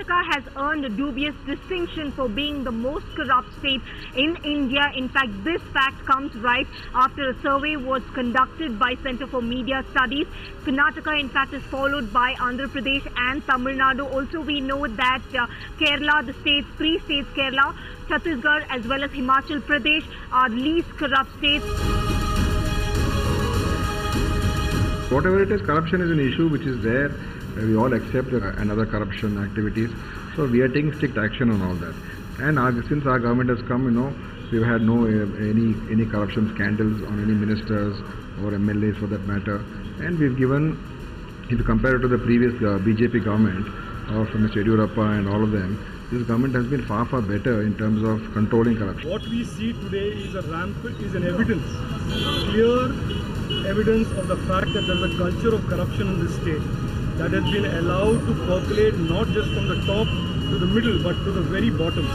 Karnataka has earned a dubious distinction for being the most corrupt state in India. In fact, this fact comes right after a survey was conducted by Center for Media Studies. Karnataka, in fact, is followed by Andhra Pradesh and Tamil Nadu. Also, we know that Kerala, the three states, Kerala, Chhattisgarh, as well as Himachal Pradesh, are least corrupt states. Whatever it is, corruption is an issue which is there. We all accept another corruption activities. So we are taking strict action on all that. And since our government has come, we've had no any corruption scandals on any ministers or MLAs for that matter. And we've given, if you compare it to the previous BJP government of Mr. Yediyurappa and all of them, this government has been far, far better in terms of controlling corruption. What we see today is an evidence, clear evidence of the fact that there is a culture of corruption in this state that has been allowed to percolate not just from the top to the middle but to the very bottom.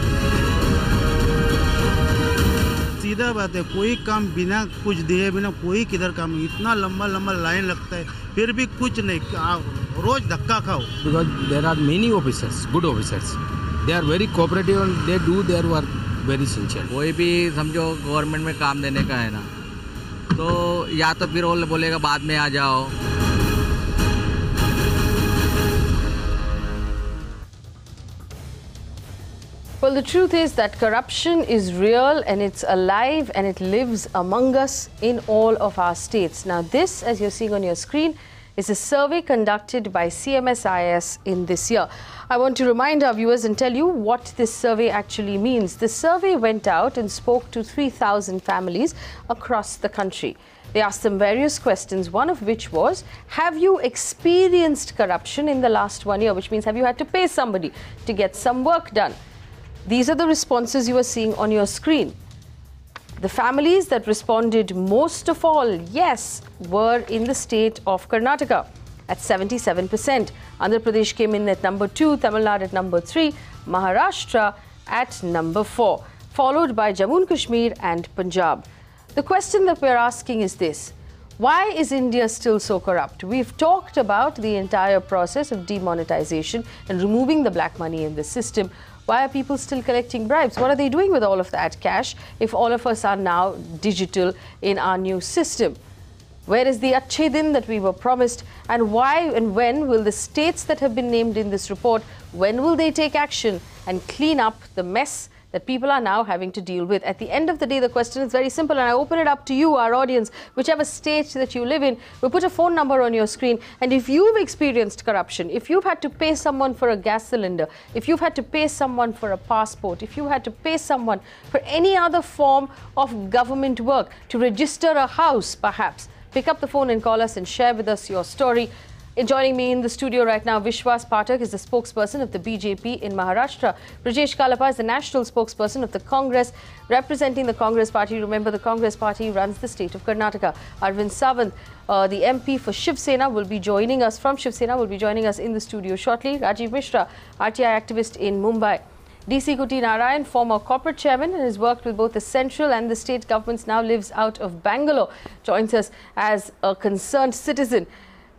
सीधा बात है, कोई काम बिना कुछ दिए बिना कोई किधर काम, इतना लंबा लंबा लाइन लगता है, फिर भी कुछ नहीं, रोज धक्का खाओ. Because there are many officers, good officers. They are very cooperative and they do their work very sincerely. कोई भी समझो गवर्नमेंट में काम देने का है ना, तो या तो फिर वो बोलेगा बाद में आ जाओ. Well, the truth is that corruption is real and it's alive and it lives among us in all of our states. Now, this, as you're seeing on your screen, is a survey conducted by CMS in this year. I want to remind our viewers and tell you what this survey actually means. The survey went out and spoke to 3,000 families across the country. They asked them various questions, one of which was, have you experienced corruption in the last 1 year? Which means, have you had to pay somebody to get some work done? These are the responses you are seeing on your screen. The families that responded most of all, yes, were in the state of Karnataka at 77%. Andhra Pradesh came in at number 2, Tamil Nadu at number 3, Maharashtra at number 4, followed by Jammu and Kashmir and Punjab. The question that we're asking is this: why is India still so corrupt? We've talked about the entire process of demonetization and removing the black money in the system. Why are people still collecting bribes? What are they doing with all of that cash if all of us are now digital in our new system? Where is the Achhe Din that we were promised? And why and when will the states that have been named in this report, when will they take action and clean up the mess that people are now having to deal with? At the end of the day, the question is very simple, and I open it up to you, our audience, whichever state that you live in. We'll put a phone number on your screen, and if you've experienced corruption, if you've had to pay someone for a gas cylinder, if you've had to pay someone for a passport, if you had to pay someone for any other form of government work, to register a house perhaps, pick up the phone and call us and share with us your story. Joining me in the studio right now, Vishwas Pathak is the spokesperson of the BJP in Maharashtra. Brijesh Kalappa is the national spokesperson of the Congress, representing the Congress party. Remember, the Congress party runs the state of Karnataka. Arvind Sawant, the MP for Shivsena, will be joining us in the studio shortly. Rajiv Mishra, RTI Activist in Mumbai. DC Kutti Narayan, former corporate chairman and has worked with both the central and the state governments, now lives out of Bangalore, joins us as a concerned citizen.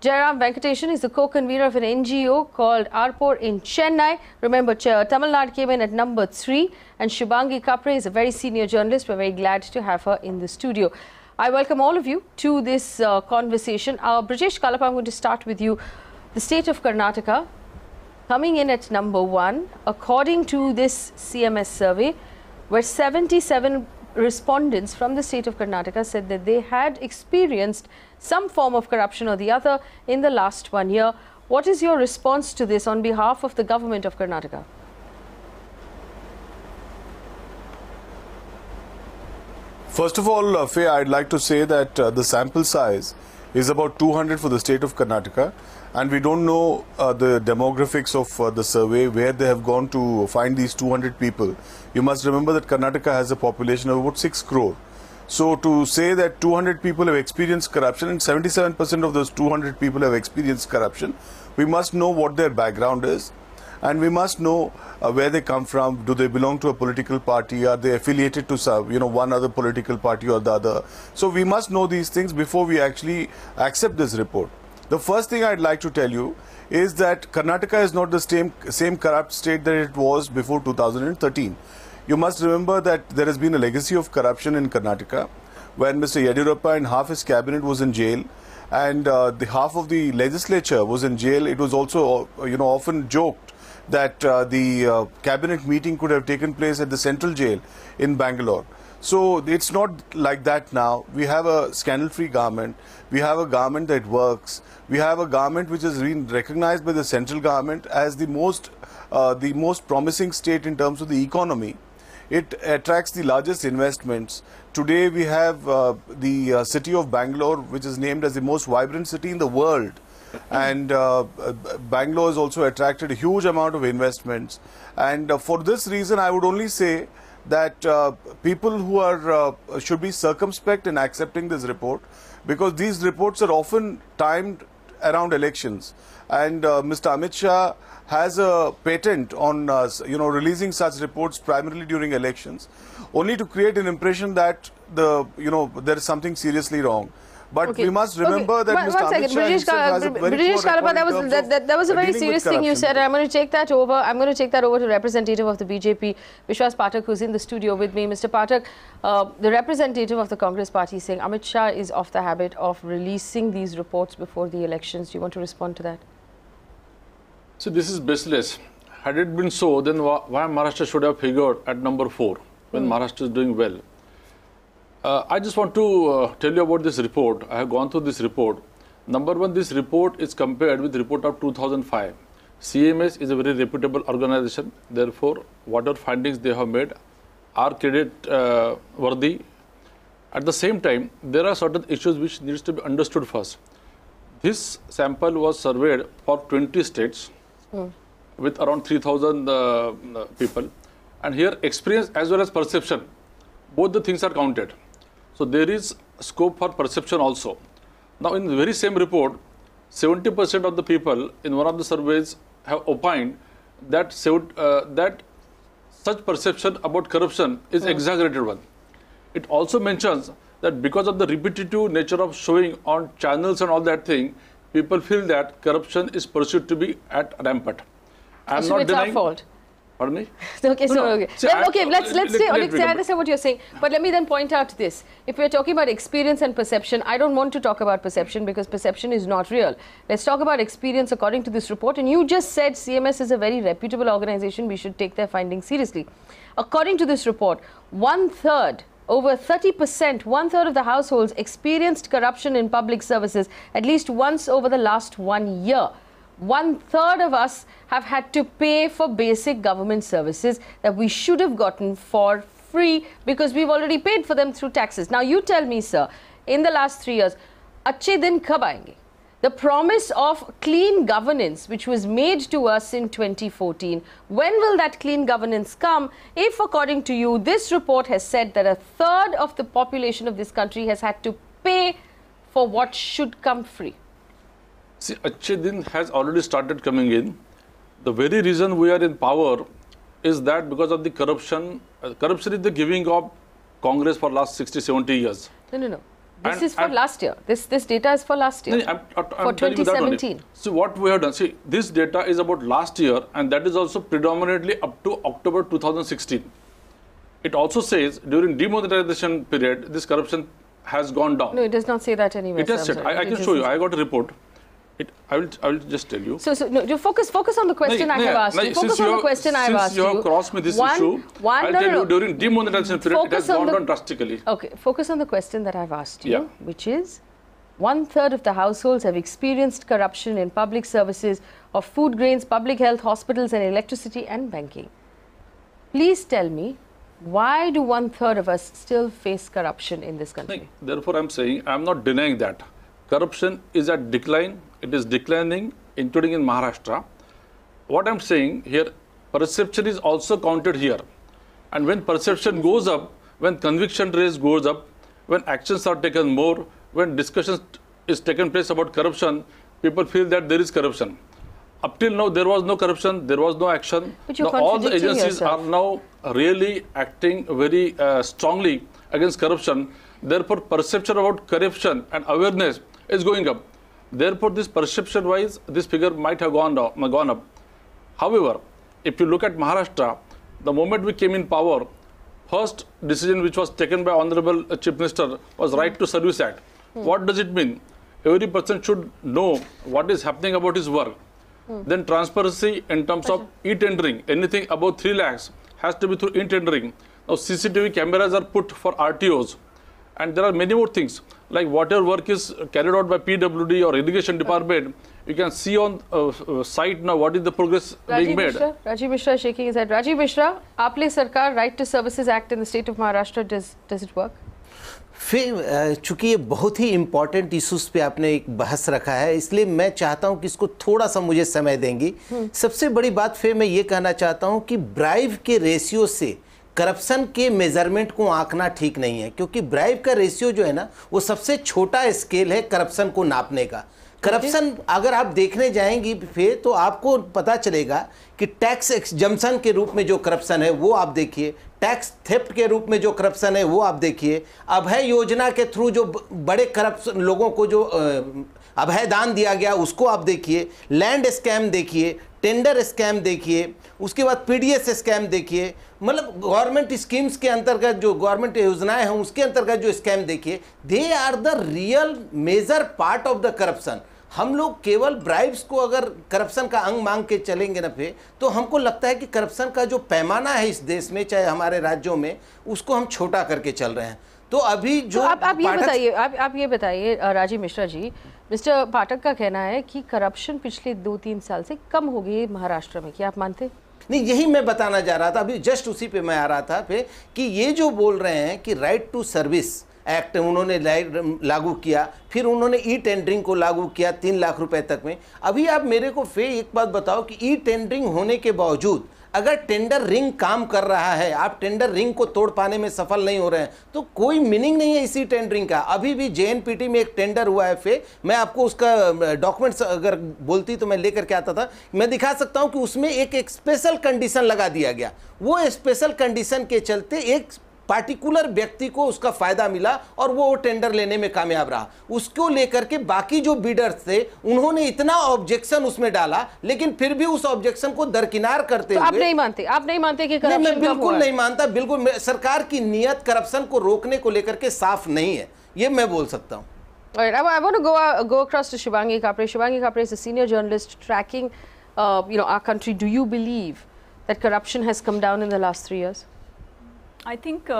Jayaram Venkatesan is the co-convenor of an NGO called Arappor in Chennai. Remember, Tamil Nadu came in at number 3, and Shubhangi Khapre is a very senior journalist. We're very glad to have her in the studio. I welcome all of you to this conversation. Brijesh Kalappa, I'm going to start with you. The state of Karnataka coming in at number 1, according to this CMS survey, where 77 respondents from the state of Karnataka said that they had experienced some form of corruption or the other in the last 1 year. What is your response to this on behalf of the government of Karnataka? First of all, Faye, I'd like to say that the sample size is about 200 for the state of Karnataka, and we don't know the demographics of the survey, where they have gone to find these 200 people. You must remember that Karnataka has a population of about 6 crore. So to say that 200 people have experienced corruption and 77% of those 200 people have experienced corruption, we must know what their background is, and we must know where they come from. Do they belong to a political party? Are they affiliated to some, one other political party or the other? So we must know these things before we actually accept this report. The first thing I'd like to tell you is that Karnataka is not the same corrupt state that it was before 2013. You must remember that there has been a legacy of corruption in Karnataka when Mr. Yediyurappa and half his cabinet was in jail, and the half of the legislature was in jail. It was also, often joked that the cabinet meeting could have taken place at the central jail in Bangalore. So it's not like that now. We have a scandal-free government. We have a government that works. We have a government which has been recognized by the central government as the most promising state in terms of the economy. It attracts the largest investments. Today we have the city of Bangalore, which is named as the most vibrant city in the world. And Bangalore has also attracted a huge amount of investments. And for this reason, I would only say that people who are should be circumspect in accepting this report, because these reports are often timed around elections. And Mr. Amit Shah has a patent on releasing such reports primarily during elections, only to create an impression that there is something seriously wrong. But we must remember that Mr. Amit Shah has a very Brijesh Kalappa, that was a very serious thing you said. I'm going to take that over. I'm going to take that over to representative of the BJP, Vishwas Pathak, who's in the studio with me. Mr. Pathak, the representative of the Congress party is saying Amit Shah is off the habit of releasing these reports before the elections. Do you want to respond to that? So this is baseless. Had it been so, then why Maharashtra should have figured at number 4 when Maharashtra is doing well? I just want to tell you about this report. I have gone through this report. Number one, this report is compared with the report of 2005. CMS is a very reputable organization. Therefore, whatever findings they have made are credit worthy. At the same time, there are certain issues which needs to be understood first. This sample was surveyed for 20 states with around 3,000 people. And here, experience as well as perception, both the things are counted. So there is scope for perception also. Now in the very same report, 70% of the people in one of the surveys have opined that such perception about corruption is exaggerated one. It also mentions that because of the repetitive nature of showing on channels and all that thing, people feel that corruption is perceived to be at rampant. I am not denying. Our fault. Pardon me? Okay, so okay. See, then, okay, let's say I understand what you're saying, but let me then point out this. If we're talking about experience and perception, I don't want to talk about perception because perception is not real. Let's talk about experience according to this report. And you just said CMS is a very reputable organization. We should take their findings seriously. According to this report, over 30%, one-third of the households experienced corruption in public services at least once over the last 1 year. One-third of us have had to pay for basic government services that we should have gotten for free because we've already paid for them through taxes. Now you tell me, sir, in the last 3 years, achhe din kab aayenge? The promise of clean governance, which was made to us in 2014, when will that clean governance come if, according to you, this report has said that a third of the population of this country has had to pay for what should come free? See, achhe din has already started coming in. The very reason we are in power is that because of the corruption. Corruption is the giving of Congress for last 60, 70 years. No. This is for last year. This data is for last year. For 2017. So what we have done, see, this data is about last year and that is also predominantly up to October 2016. It also says during demonetization period, this corruption has gone down. No, it does not say that anywhere. It has said. I can show you. I got a report. I will just tell you. So no, you focus on the question I have asked you. Focus on the question I have asked you. Since you have crossed me this issue, I'll tell you during demonetization period, it has gone down drastically. Okay, focus on the question that I've asked you, which is, one-third of the households have experienced corruption in public services of food grains, public health, hospitals and electricity and banking. Please tell me, why do one-third of us still face corruption in this country? Therefore, I'm saying, I'm not denying that. Corruption is at decline. It is declining, including in Maharashtra. What I'm saying here, perception is also counted here. And when perception goes up, when conviction rate goes up, when actions are taken more, when discussions is taken place about corruption, people feel that there is corruption. Up till now, there was no corruption, there was no action. Now, all the agencies are now really acting very strongly against corruption. Therefore, perception about corruption and awareness is going up. Therefore, this perception-wise, this figure might have gone up. However, if you look at Maharashtra, the moment we came in power, first decision which was taken by Honorable Chief Minister was Right to Service Act. What does it mean? Every person should know what is happening about his work. Then transparency in terms of e-tendering, anything above 3 lakhs has to be through e-tendering. Now CCTV cameras are put for RTOs, and there are many more things like whatever work is carried out by PWD or irrigation department, you can see on site now what is the progress being made. Rajiv Mishra shaking his head. Rajiv Mishra, Aapli Sarkar Right to Services Act in the state of Maharashtra, does it work? फिर चूंकि ये बहुत ही important issues पे आपने एक बहस रखा है, इसलिए मैं चाहता हूं कि इसको थोड़ा सा मुझे समय देंगी। सबसे बड़ी बात फिर मैं ये कहना चाहता हूं कि ब्राइब के रेशियो से करप्शन के मेजरमेंट को आंकना ठीक नहीं है, क्योंकि ब्राइब का रेशियो जो है ना वो सबसे छोटा स्केल है करप्शन को नापने का। करप्शन अगर आप देखने जाएंगी फिर तो आपको पता चलेगा कि टैक्स एग्जम्पशन के रूप में जो करप्शन है वो आप देखिए, टैक्स थेफ्ट के रूप में जो करप्शन है वो आप देखिए, अभय योजना के थ्रू जो बड़े करप्शन लोगों को जो अभय दान दिया गया उसको आप देखिए, लैंड स्कैम देखिए, टेंडर स्कैम देखिए, उसके बाद पीडीएस स्कैम देखिए, मतलब गवर्नमेंट स्कीम्स के अंतर्गत जो गवर्नमेंट योजनाएं हैं उसके अंतर्गत जो स्कैम देखिए, they are the real major part of the corruption. हम लोग केवल ब्राइब्स को अगर करप्शन का अंग मांग के चलेंगे ना फिर तो हमको लगता है कि करप्शन का जो पैमाना है इस देश में चाहे हमारे राज्यों में उसको हम छोटा करके चल रहे हैं। तो अभी जो तो आप ये बताइए राजीव मिश्रा जी, मिस्टर पाठक का कहना है कि करप्शन पिछले 2-3 साल से कम हो गई महाराष्ट्र में, क्या आप मानते? नहीं, यही मैं बताना चाह रहा था, अभी जस्ट उसी पे मैं आ रहा था फिर कि ये जो बोल रहे हैं कि राइट टू सर्विस एक्ट उन्होंने लागू किया, फिर उन्होंने ई टेंडरिंग को लागू किया 3 लाख रुपए तक में। अभी आप मेरे को फिर एक बात बताओ कि ई टेंडरिंग होने के बावजूद अगर टेंडर रिंग काम कर रहा है, आप टेंडर रिंग को तोड़ पाने में सफल नहीं हो रहे हैं तो कोई मीनिंग नहीं है इसी टेंडरिंग का। अभी भी जेएनपीटी में एक टेंडर हुआ है, फिर मैं आपको उसका डॉक्यूमेंट्स अगर बोलती तो मैं लेकर के आता था, मैं दिखा सकता हूं कि उसमें एक स्पेशल कंडीशन लगा दिया गया। वो स्पेशल कंडीशन के चलते एक पार्टिकुलर व्यक्ति को उसका फायदा मिला और वो टेंडर लेने में कामयाब रहा। उसको लेकर के बाकी जो बिडर्स थे उन्होंने इतना ऑब्जेक्शन उसमें डाला, लेकिन फिर भी उस ऑब्जेक्शन को दरकिनार करते हुए आप नहीं मानते कि करप्शन? मैं बिल्कुल नहीं मानता, बिल्कुल सरकार की नीयत करप्शन को रोकने को लेकर के साफ नहीं है, ये मैं बोल सकता हूँ। Alright, I want to go across to Shubhangi Khapre. Shubhangi Khapre is a senior journalist tracking, our country. Do you believe that corruption has come down in the last 3 years? I think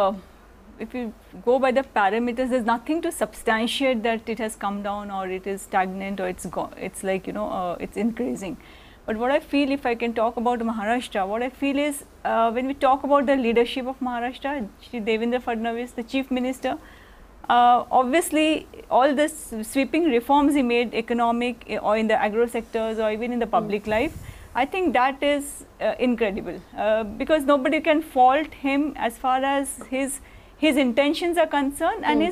if you go by the parameters, there's nothing to substantiate that it has come down or it is stagnant or it's like, it's increasing. But what I feel, if I can talk about Maharashtra, what I feel is when we talk about the leadership of Maharashtra, Shri Devendra Fadnavis, the Chief Minister, obviously all the sweeping reforms he made, economic or in the agro sectors or even in the public life, I think that is incredible because nobody can fault him as far as his intentions are concerned and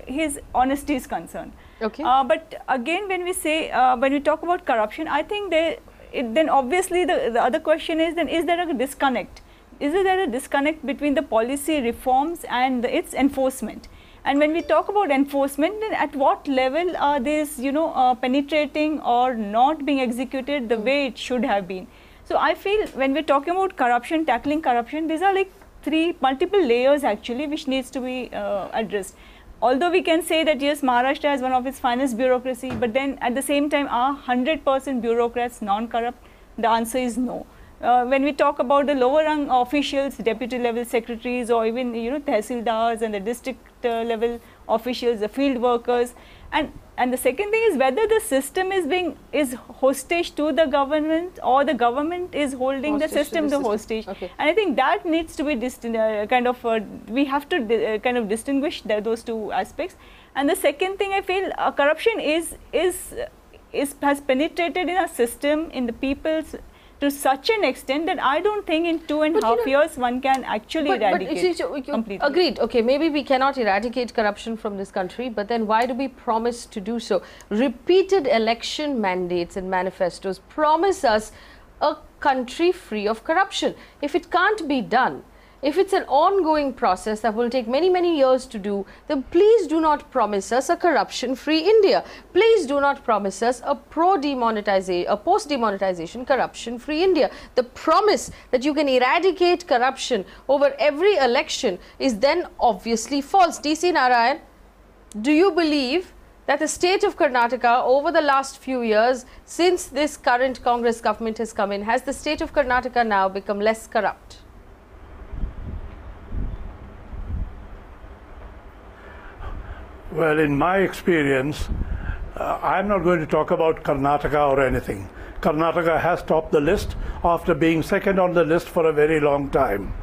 his honesty is concerned. Okay. But again, when we say when we talk about corruption, I think then obviously the other question is, then is there a disconnect? Is there a disconnect between the policy reforms and its enforcement? And when we talk about enforcement, then at what level are these, penetrating or not being executed the way it should have been? So I feel when we're talking about corruption, tackling corruption, these are like multiple layers actually which needs to be addressed. Although we can say that yes, Maharashtra has one of its finest bureaucracy, but then at the same time, are 100% bureaucrats non-corrupt? The answer is no. When we talk about the lower rung officials, deputy level secretaries or even tehsildars and the district level officials, the field workers, and the second thing is whether the system is hostage to the government or the government is holding the system hostage. Okay. And I think that needs to be we have to kind of distinguish those two aspects. And the second thing I feel corruption has penetrated in our system, in the people's, to such an extent that I don't think in 2.5 years one can actually eradicate completely. Agreed. Okay, maybe we cannot eradicate corruption from this country, but then why do we promise to do so? Repeated election mandates and manifestos promise us a country free of corruption. If it can't be done, if it's an ongoing process that will take many, many years to do, then please do not promise us a corruption-free India. Please do not promise us a post-demonetization corruption-free India. The promise that you can eradicate corruption over every election is then obviously false. DC Narayan, do you believe that the state of Karnataka over the last few years, since this current Congress government has come in, has the state of Karnataka now become less corrupt? Well, in my experience, I'm not going to talk about Karnataka or anything. Karnataka has topped the list after being second on the list for a very long time.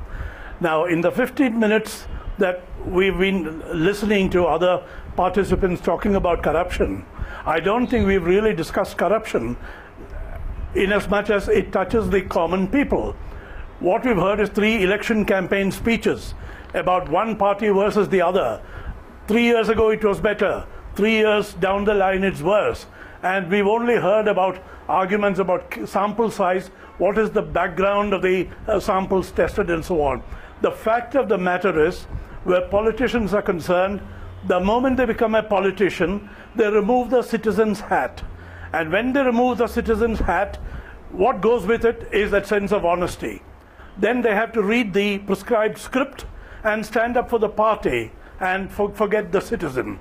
Now, in the 15 minutes that we've been listening to other participants talking about corruption, I don't think we've really discussed corruption in as much as it touches the common people. What we've heard is 3 election campaign speeches about one party versus the other. 3 years ago it was better, 3 years down the line it's worse. And we've only heard about arguments about sample size, what is the background of the samples tested and so on. The fact of the matter is, where politicians are concerned, the moment they become a politician, they remove the citizen's hat. And when they remove the citizen's hat, what goes with it is that sense of honesty. Then they have to read the prescribed script and stand up for the party and forget the citizen.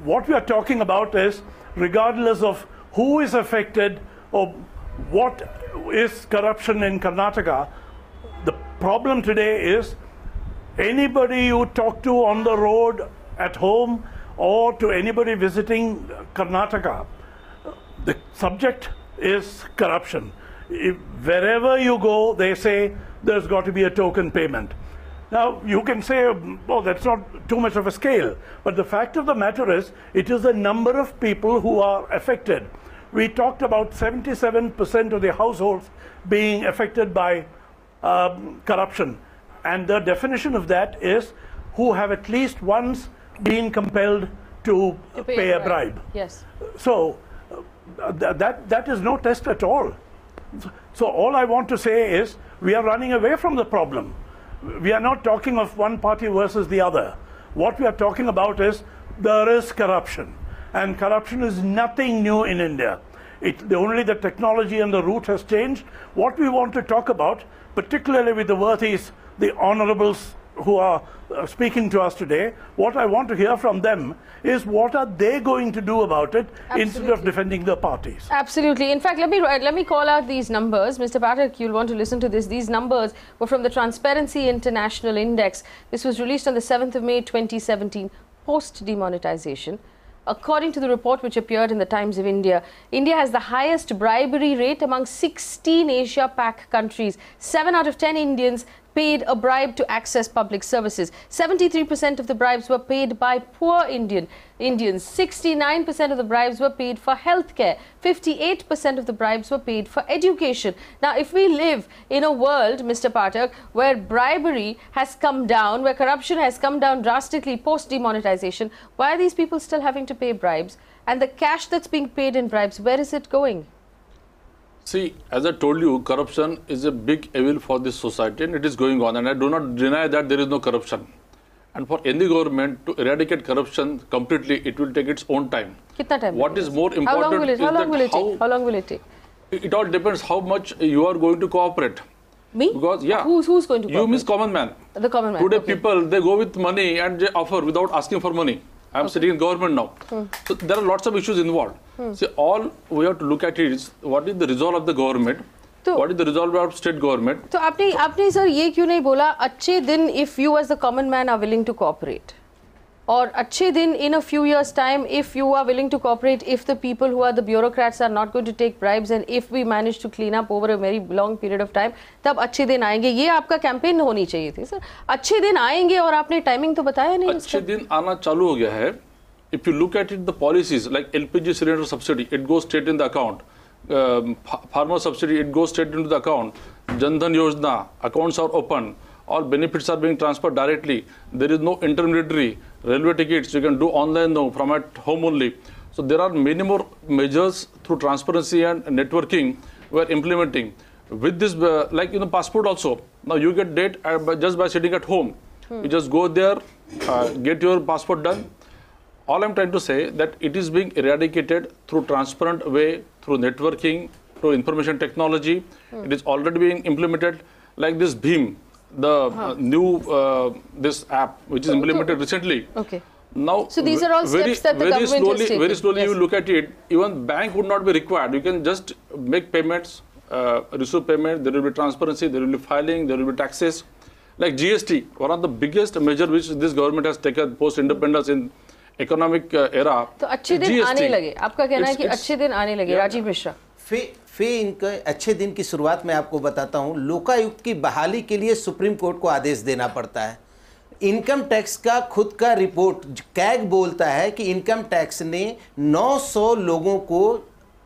What we are talking about is, regardless of who is affected or what is corruption in Karnataka, the problem today is anybody you talk to on the road, at home, or to anybody visiting Karnataka, the subject is corruption. Wherever you go, they say there's got to be a token payment. Now, you can say, oh, that's not too much of a scale. But the fact of the matter is, it is the number of people who are affected. We talked about 77% of the households being affected by corruption. And the definition of that is who have at least once been compelled to pay a bribe. Yes. So, that is no test at all. So all I want to say is, we are running away from the problem. We are not talking of one party versus the other. What we are talking about is, there is corruption. And corruption is nothing new in India. Only the technology and the route has changed. What we want to talk about, particularly with the worthies, the honorables who are speaking to us today, what I want to hear from them is, what are they going to do about it? Absolutely. Instead of defending the parties. Absolutely. In fact, let me call out these numbers. Mr. Pathak, you'll want to listen to this. These numbers were from the Transparency International Index. This was released on the 7th of May 2017, post-demonetization. According to the report which appeared in the Times of India, India has the highest bribery rate among 16 Asia-Pac countries. 7 out of 10 Indians paid a bribe to access public services. 73% of the bribes were paid by poor Indians. 69% of the bribes were paid for healthcare. 58% of the bribes were paid for education. Now, if we live in a world, Mr. Pathak, where bribery has come down, where corruption has come down drastically post-demonetization, why are these people still having to pay bribes? And the cash that's being paid in bribes, where is it going? See, as I told you, corruption is a big evil for this society, and it is going on. And I do not deny that there is no corruption. And for any government to eradicate corruption completely, it will take its own time. Kitna time? What is more important How long will it take? How long will it take? It all depends how much you are going to cooperate. Me? Because, yeah. Who's going to cooperate? You means common man. The common man. Today okay. people, they go with money and they offer without asking for money. I am sitting in government now. So there are lots of issues involved. See, all we have to look at is, what is the resolve of the government? What is the resolve of state government? So आपने sir ये क्यों नहीं बोला अच्छे दिन if you as the common man are willing to cooperate, or अच्छे दिन in a few years time if you are willing to cooperate, if the people who are the bureaucrats are not going to take bribes, and if we manage to clean up over a very long period of time, तब अच्छे दिन आएंगे. ये आपका campaign होनी चाहिए थी sir. अच्छे दिन आएंगे और आपने टाइमिंग तो बताया नहीं. अच्छे दिन आना चालू हो गया है. If you look at it, the policies like LPG cylinder subsidy, it goes straight in the account. Farmer subsidy, it goes straight into the account. Jan Dhan Yojana, accounts are open. All benefits are being transferred directly. There is no intermediary. Railway tickets, you can do online now from at home only. So there are many more measures through transparency and networking we are implementing. With this, like passport also, now you get date just by sitting at home. You just go there, get your passport done. All I'm trying to say that it is being eradicated through transparent way, through networking, through information technology. It is already being implemented, like this Bhim, the new this app which is implemented recently. Okay. Now, so these are all steps that the government has taken. Very slowly you look at it, even bank would not be required. You can just make payments, receive payment, there will be transparency, there will be filing, there will be taxes. Like GST, one of the biggest measure which this government has taken post-independence in economic era. तो अच्छे दिन आने लगे, आपका कहना है कि अच्छे दिन आने लगे, राजीव मिश्रा। इनके अच्छे दिन की शुरुआत में आपको बताता हूं, लोकायुक्त की बहाली के लिए सुप्रीम कोर्ट को आदेश देना पड़ता है। इनकम टैक्स का खुद का रिपोर्ट कैग बोलता है कि इनकम टैक्स ने 900 लोगों को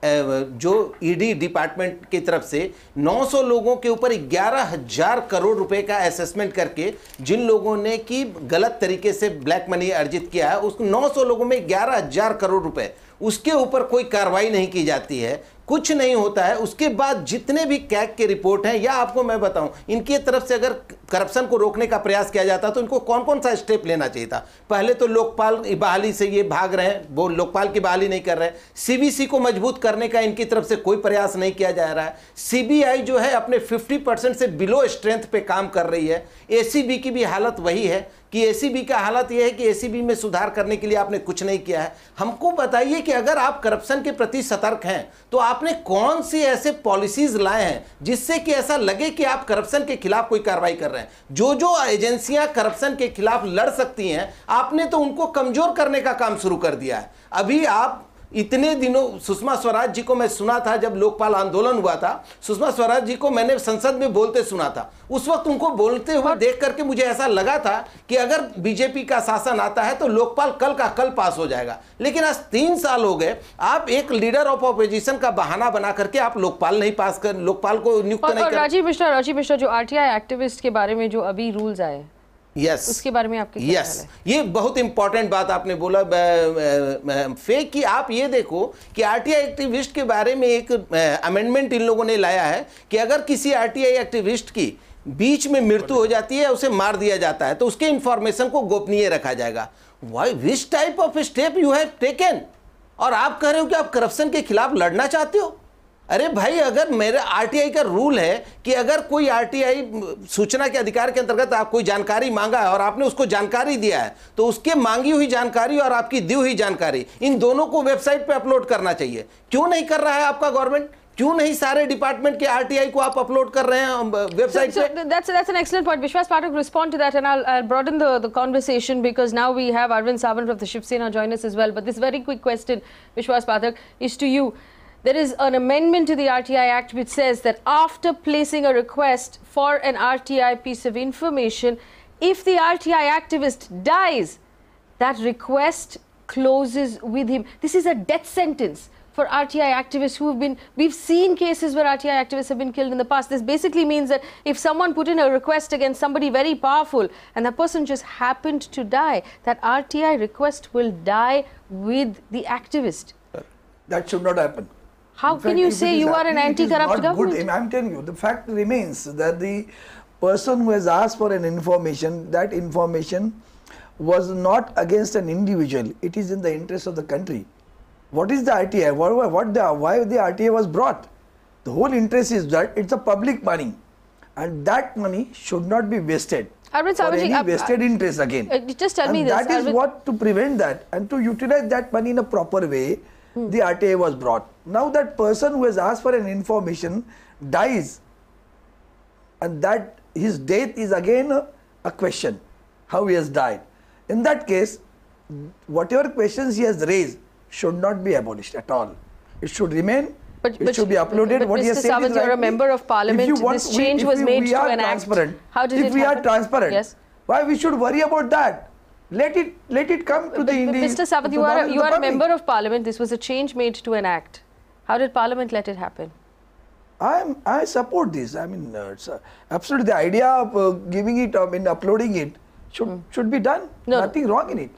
जो ईडी डिपार्टमेंट की तरफ से 900 लोगों के ऊपर 11,000 करोड़ रुपए का असेसमेंट करके जिन लोगों ने की गलत तरीके से ब्लैक मनी अर्जित किया है, उस 900 लोगों में 11,000 करोड़ रुपए, उसके ऊपर कोई कार्रवाई नहीं की जाती है, कुछ नहीं होता है। उसके बाद जितने भी कैग के रिपोर्ट हैं, या आपको मैं बताऊं, इनकी तरफ से अगर करप्शन को रोकने का प्रयास किया जाता तो इनको कौन कौन सा स्टेप लेना चाहिए था। पहले तो लोकपाल बहाली से ये भाग रहे हैं, वो लोकपाल की बहाली नहीं कर रहे हैं। सीबीसी को मजबूत करने का इनकी तरफ से कोई प्रयास नहीं किया जा रहा है। सीबीआई जो है अपने 50% से बिलो स्ट्रेंथ पे काम कर रही है। एसीबी की भी हालत वही है कि एसीबी का हालत यह है कि एसीबी में सुधार करने के लिए आपने कुछ नहीं किया है। हमको बताइए कि अगर आप करप्शन के प्रति सतर्क हैं तो आपने कौन सी ऐसे पॉलिसीज लाए हैं जिससे कि ऐसा लगे कि आप करप्शन के खिलाफ कोई कार्रवाई कर रहे हैं। जो जो एजेंसियां करप्शन के खिलाफ लड़ सकती हैं, आपने तो उनको कमजोर करने का काम शुरू कर दिया है। अभी आप इतने दिनों सुषमा स्वराज जी को मैं सुना था, जब लोकपाल आंदोलन हुआ था, सुषमा स्वराज जी को मैंने संसद में बोलते सुना था। उस वक्त उनको बोलते हुए देख करके मुझे ऐसा लगा था कि अगर बीजेपी का शासन आता है तो लोकपाल कल का कल पास हो जाएगा। लेकिन आज 3 साल हो गए, आप एक लीडर ऑफ ऑपोजिशन का बहाना बना करके आप लोकपाल नहीं पास कर, लोकपाल को नियुक्त नहीं कर। राजीव मिश्रा, जो आरटीआई एक्टिविस्ट के बारे में जो अभी रूल्स आए, यस, उसके बारे में आपके क्या ख्याल है? ये बहुत इंपॉर्टेंट बात आपने बोला फेक, कि आप ये देखो कि आरटीआई एक्टिविस्ट के बारे में एक अमेंडमेंट इन लोगों ने लाया है कि अगर किसी आरटीआई एक्टिविस्ट की बीच में मृत्यु हो जाती है, उसे मार दिया जाता है, तो उसके इंफॉर्मेशन को गोपनीय रखा जाएगा। Why, which type of step you have taken? और आप कह रहे हो कि आप करप्शन के खिलाफ लड़ना चाहते हो। अरे भाई, अगर मेरा आरटीआई का रूल है कि अगर कोई आरटीआई सूचना के अधिकार के अंतर्गत आप कोई जानकारी मांगा है और आपने उसको जानकारी दिया है, तो उसके मांगी हुई जानकारी और आपकी दी हुई जानकारी, इन दोनों को वेबसाइट पे अपलोड करना चाहिए। क्यों नहीं कर रहा है आपका गवर्नमेंट? क्यों नहीं सारे डिपार्टमेंट के आरटीआई को आप अपलोड कर रहे हैं वेबसाइट पे? That's an excellent point. Vishwas Pathak, respond to that, and I'll broaden the conversation because now we have Arvind Sawant of the Shivsena join us as well. But this very quick question, Vishwas Pathak, is to you. There is an amendment to the RTI Act which says that after placing a request for an RTI piece of information, if the RTI activist dies, that request closes with him. This is a death sentence for RTI activists who have been, we've seen cases where RTI activists have been killed in the past. This basically means that if someone put in a request against somebody very powerful and that person just happened to die, that RTI request will die with the activist. That should not happen. How can you say you are an anti-corrupt government? I'm telling you, the fact remains that the person who has asked for an information, that information was not against an individual. It is in the interest of the country. What is the RTI? Why the RTI was brought? The whole interest is that it's a public money, and that money should not be wasted. Arvind for Sawant, any vested interest again. Just tell me this. That is what, to prevent that and to utilize that money in a proper way, the RTI was brought. Now that person who has asked for an information dies, and that his death is again a question, how he has died. In that case, whatever questions he has raised should not be abolished at all. It should remain. It should be uploaded. What Mr. Sawant, you're a member of parliament. This change was made to an act. How did it happen? If we are transparent, yes. Why we should worry about that? Let it come to the Mr. Sawant, you are a member of parliament. This was a change made to an act. How did parliament let it happen? I support this. I mean, it's absolutely the idea of giving it, uploading it should be done. No. Nothing wrong in it.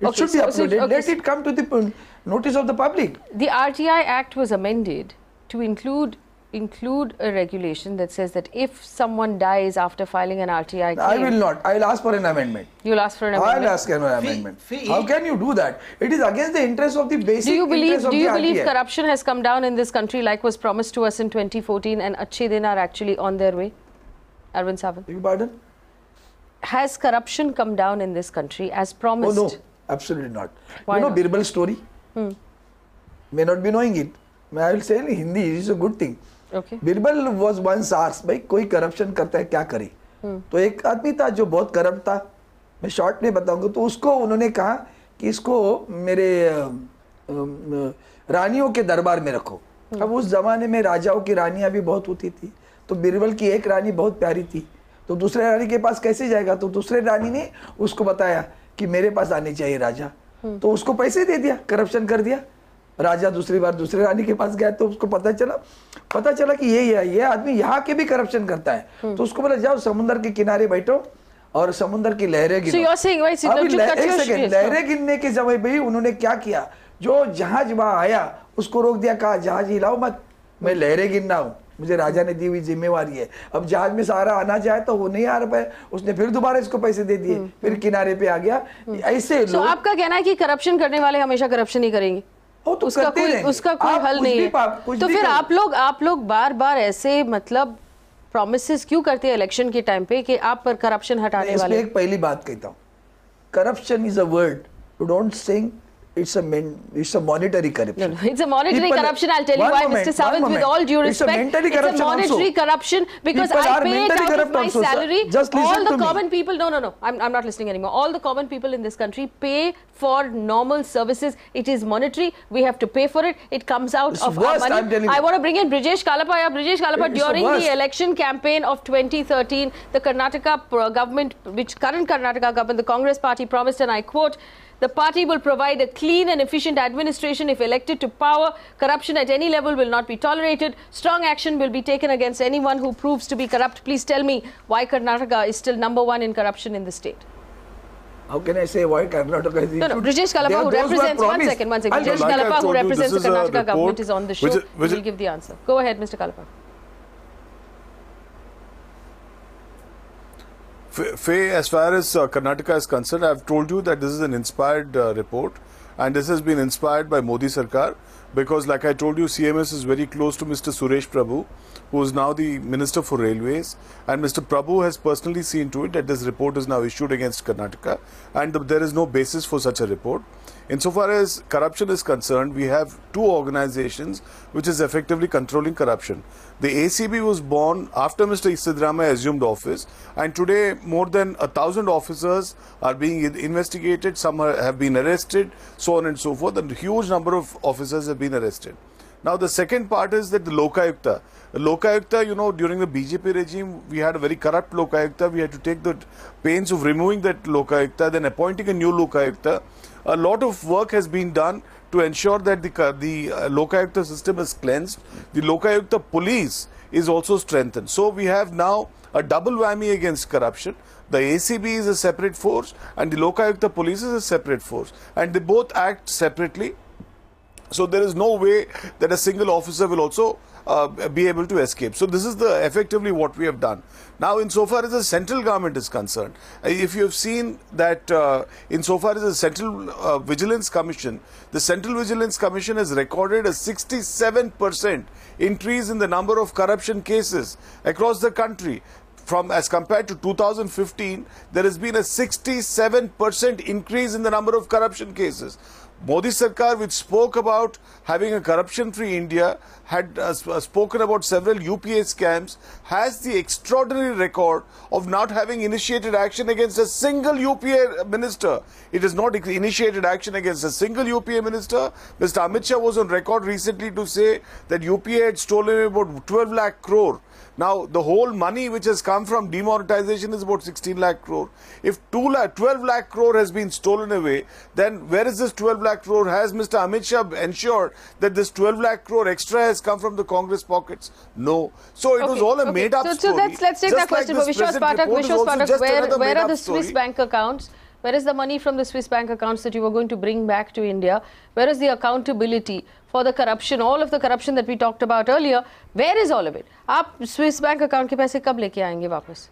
It should be uploaded. Let it come to the notice of the public. The RTI Act was amended to include include a regulation that says that if someone dies after filing an RTI claim... I will not. I will ask for an amendment. You'll ask for an amendment? I will ask for an amendment. How can you do that? It is against the interest of the basic interest of the RTI. Do you believe corruption has come down in this country like was promised to us in 2014 and Achhe Din are actually on their way? Arvind Sawant. Beg your pardon? Has corruption come down in this country as promised? Oh no, absolutely not. Why you know not? Birbal's story? May not be knowing it. I will say in Hindi, it is a good thing. Okay. Birbal was once asked, भाई कोई corruption करता है क्या करे? तो एक आदमी था जो बहुत करप्ट था, मैं शॉर्ट में बताऊंगा, तो उसको उन्होंने कहा कि इसको मेरे रानियों के दरबार में रखो। अब उस जमाने में राजाओं की रानियां भी बहुत होती थी, तो बिरबल की एक रानी बहुत प्यारी थी, तो दूसरे रानी के पास कैसे जाएगा? तो दूसरे रानी ने उसको बताया कि मेरे पास आने चाहिए राजा, तो उसको पैसे दे दिया, करप्शन कर दिया। राजा दूसरी बार दूसरे रानी के पास गया तो उसको पता चला कि ये आदमी यहाँ के भी करप्शन करता है, तो उसको बोला जाओ समुद्र के किनारे बैठो और समुद्र की लहरें गिनो। लहरें गिनने के समय भाई उन्होंने क्या किया, जो जहाज वहां आया उसको रोक दिया, कहा जहाज हिलाओ मत, मैं लहरें गिनना हूँ, मुझे राजा ने दी हुई जिम्मेवारी है। अब जहाज में सारा आना जाए तो वो नहीं आ रहा है, उसने फिर दोबारा इसको पैसे दे दिए, फिर किनारे पे आ गया। ऐसे लोग, आपका कहना है कि करप्शन करने वाले हमेशा करप्शन ही करेंगे, तो उसका कोई हल नहीं है। तो फिर आप लोग बार-बार ऐसे मतलब प्रॉमिसेस क्यों करते हैं इलेक्शन के टाइम पे कि आप पर करप्शन हटाने वाले? एक पहली बात कहता हूँ, corruption is a word, you don't think it's a monetary corruption. No, it's a monetary corruption. I'll tell you why, Mr. Sawant, with all due respect. It's a monetary corruption because I pay it out of my salary. All the common people, no, I'm not listening anymore. All the common people in this country pay for normal services. It is monetary. We have to pay for it. It comes out of our money. I want to bring in Brijesh Kalappa. Brijesh Kalappa, during the election campaign of 2013, the Karnataka government, current Karnataka government, the Congress party promised, and I quote, the party will provide a clean and efficient administration if elected to power. Corruption at any level will not be tolerated. Strong action will be taken against anyone who proves to be corrupt. Please tell me why Karnataka is still #1 in corruption in the state. How can I say why Karnataka is? No, Brijesh Kalappa, who represents, one second. Brijesh Kalappa, who represents the Karnataka government, is on the show. Will give the answer. Go ahead, Mr. Kalappa. Faye, as far as Karnataka is concerned, I have told you that this is an inspired report, and this has been inspired by Modi Sarkar, because like I told you, CMS is very close to Mr. Suresh Prabhu, who is now the Minister for Railways, and Mr. Prabhu has personally seen to it that this report is now issued against Karnataka, and there is no basis for such a report. Insofar as corruption is concerned, we have two organizations which is effectively controlling corruption. The ACB was born after Mr. Siddaramaiah assumed office, and today more than 1,000 officers are being investigated, some have been arrested, so on and so forth, and a huge number of officers have been arrested. Now the second part is that the Lokayukta. Lokayukta, you know, during the BJP regime, we had a very corrupt Lokayukta. We had to take the pains of removing that Lokayukta, then appointing a new Lokayukta. A lot of work has been done to ensure that the Lokayukta system is cleansed. The Lokayukta police is also strengthened. So we have now a double whammy against corruption. The ACB is a separate force and the Lokayukta police is a separate force. And they both act separately. So there is no way that a single officer will also be able to escape. So this is effectively what we have done. Now, insofar as the central government is concerned, if you have seen that insofar as the Central Vigilance Commission, the Central Vigilance Commission has recorded a 67% increase in the number of corruption cases across the country. As compared to 2015, there has been a 67% increase in the number of corruption cases. Modi Sarkar, which spoke about having a corruption-free India, had spoken about several UPA scams, has the extraordinary record of not having initiated action against a single UPA minister. It has not initiated action against a single UPA minister. Mr. Amit Shah was on record recently to say that UPA had stolen about 12 lakh crore. Now, the whole money which has come from demonetization is about 16 lakh crore. If 12 lakh crore has been stolen away, then where is this 12 lakh crore? Has Mr. Amit Shah ensured that this 12 lakh crore extra has come from the Congress pockets? No. So it was all a made-up story. So let's take that question. Like Vishwas Pathak, where are the Swiss bank accounts? Where is the money from the Swiss bank accounts that you were going to bring back to India? Where is the accountability for the corruption, all of the corruption that we talked about earlier. Where is all of it? आप Swiss bank account के पैसे कब लेके आएंगे वापस?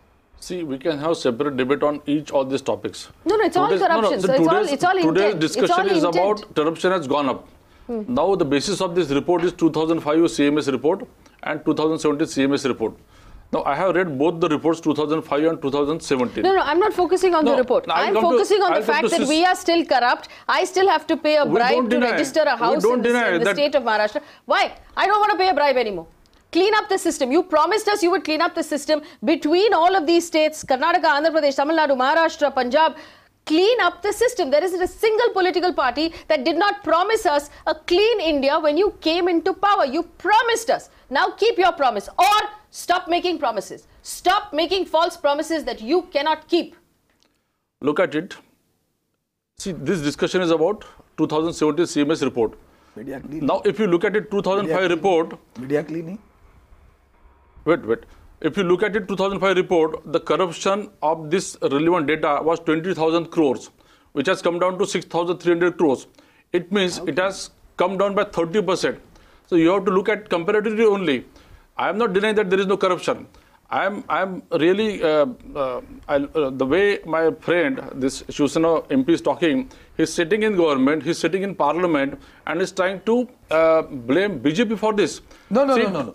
See, we can have separate debate on each of these topics. No, it's all corruption. So it's all intent. Today's discussion is about corruption has gone up. Now the basis of this report is 2005 CMS report and 2017 CMS report. Now, I have read both the reports, 2005 and 2017. No, I'm not focusing on the report. I'm focusing on the fact that we are still corrupt. I still have to pay a bribe to register a house in the state of Maharashtra. Why? I don't want to pay a bribe anymore. Clean up the system. You promised us you would clean up the system between all of these states, Karnataka, Andhra Pradesh, Tamil Nadu, Maharashtra, Punjab. Clean up the system. There isn't a single political party that did not promise us a clean India when you came into power. You promised us. Now keep your promise or stop making promises. Stop making false promises that you cannot keep. Look at it. See, this discussion is about 2017 CMS report. Now, if you look at it, 2005 report. Media cleaning. Wait. If you look at it, 2005 report, the corruption of this relevant data was 20,000 crores, which has come down to 6,300 crores. It means it has come down by 30%. So you have to look at comparatively only. I am not denying that there is no corruption. I am really, the way my friend, this Shivsena MP is talking, he's sitting in government, he's sitting in parliament, and is trying to blame BJP for this. No. Wait. No.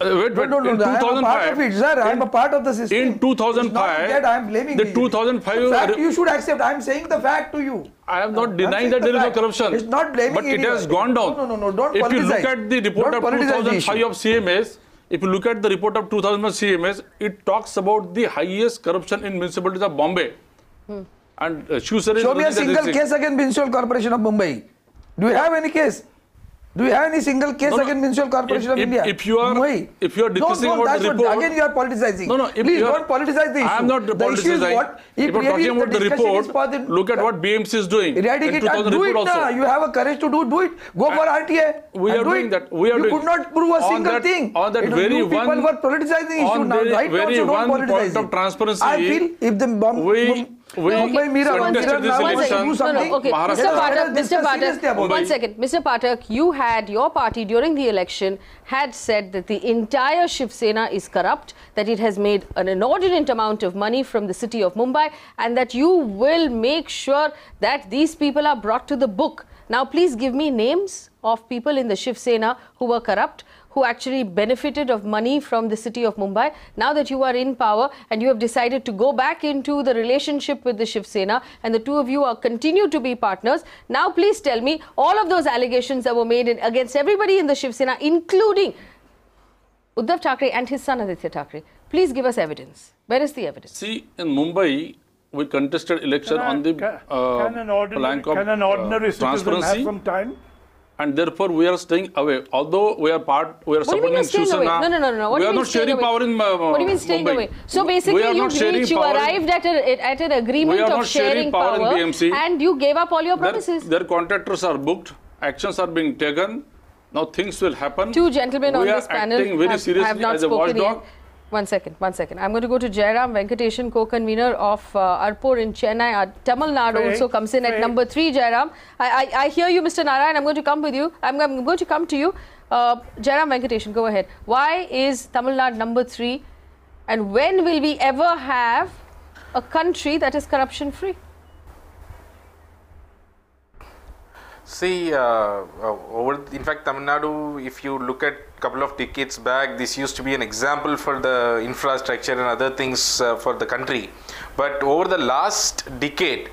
In 2005, I'm a part of it, sir. I'm a part of the system. In 2005, it's not that I'm blaming the BJP. 2005... The fact you should accept. I'm saying the fact to you. I am not denying that there is no corruption. It's not blaming but it has gone down. No. Don't if politicize. You look at the report Don't of politicize 2005 of CMS, if you look at the report of 2001 CMS, it talks about the highest corruption in municipalities of Bombay. And Shivsena... Show me a single case against Municipal Corporation of Mumbai. Do you have any case? Do you have any single case against Municipal Corporation of India? If you are discussing about the report... Again you are politicizing. No. Please don't politicize the issue. I am not politicizing. The issue is what? If you are talking about the report, look at what BMC is doing. Eradicate it and do it now. You have a courage to do it. Go for RTA. We are doing that. You could not prove a single thing. On that very one... People were politicizing the issue now. Right now, so don't politicize of transparency... I feel if the Mr. Pathak, 1 second. Mr. Pathak, you had, your party during the election had said that the entire Shivsena is corrupt, that it has made an inordinate amount of money from the city of Mumbai, and that you will make sure that these people are brought to the book. Now, please give me names of people in the Shivsena who were corrupt, who actually benefited of money from the city of Mumbai. Now that you are in power and you have decided to go back into the relationship with the Shivsena and the two of you are continue to be partners, now please tell me all of those allegations that were made against everybody in the Shivsena, including Uddhav Thackeray and his son Aditya Thackeray. Please give us evidence. Where is the evidence? See, in Mumbai, we contested election on the plank of Can an ordinary citizen have some time? And therefore, we are staying away. Although we are supporting Shivsena. No. What we do are not sharing power in Mumbai. What do you mean staying away? So basically, you arrived at an agreement of sharing power and you gave up all your promises. Their contractors are booked. Actions are being taken. Now things will happen. Two gentlemen on this panel have not spoken yet. One second. I'm going to go to Jayaram Venkatesan, co-convenor of Arappor in Chennai. Tamil Nadu also comes in at number 3, Jayaram. I hear you, Mr. Narayan. I'm going to come with you. I'm going to come to you. Jayaram Venkatesan, go ahead. Why is Tamil Nadu number 3? And when will we ever have a country that is corruption-free? See, in fact, Tamil Nadu, if you look at a couple of decades back, this used to be an example for the infrastructure and other things for the country. But over the last decade,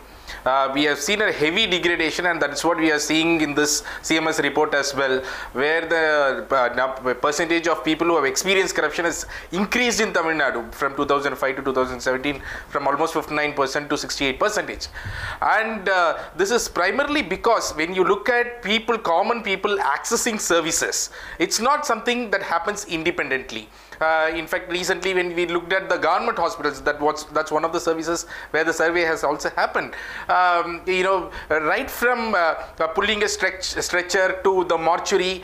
we have seen a heavy degradation, and that's what we are seeing in this CMS report as well, where the percentage of people who have experienced corruption has increased in Tamil Nadu from 2005 to 2017 from almost 59% to 68%. And this is primarily because when you look at common people accessing services, it's not something that happens independently. In fact, recently when we looked at the government hospitals, that's one of the services where the survey has also happened. Right from pulling a stretcher to the mortuary,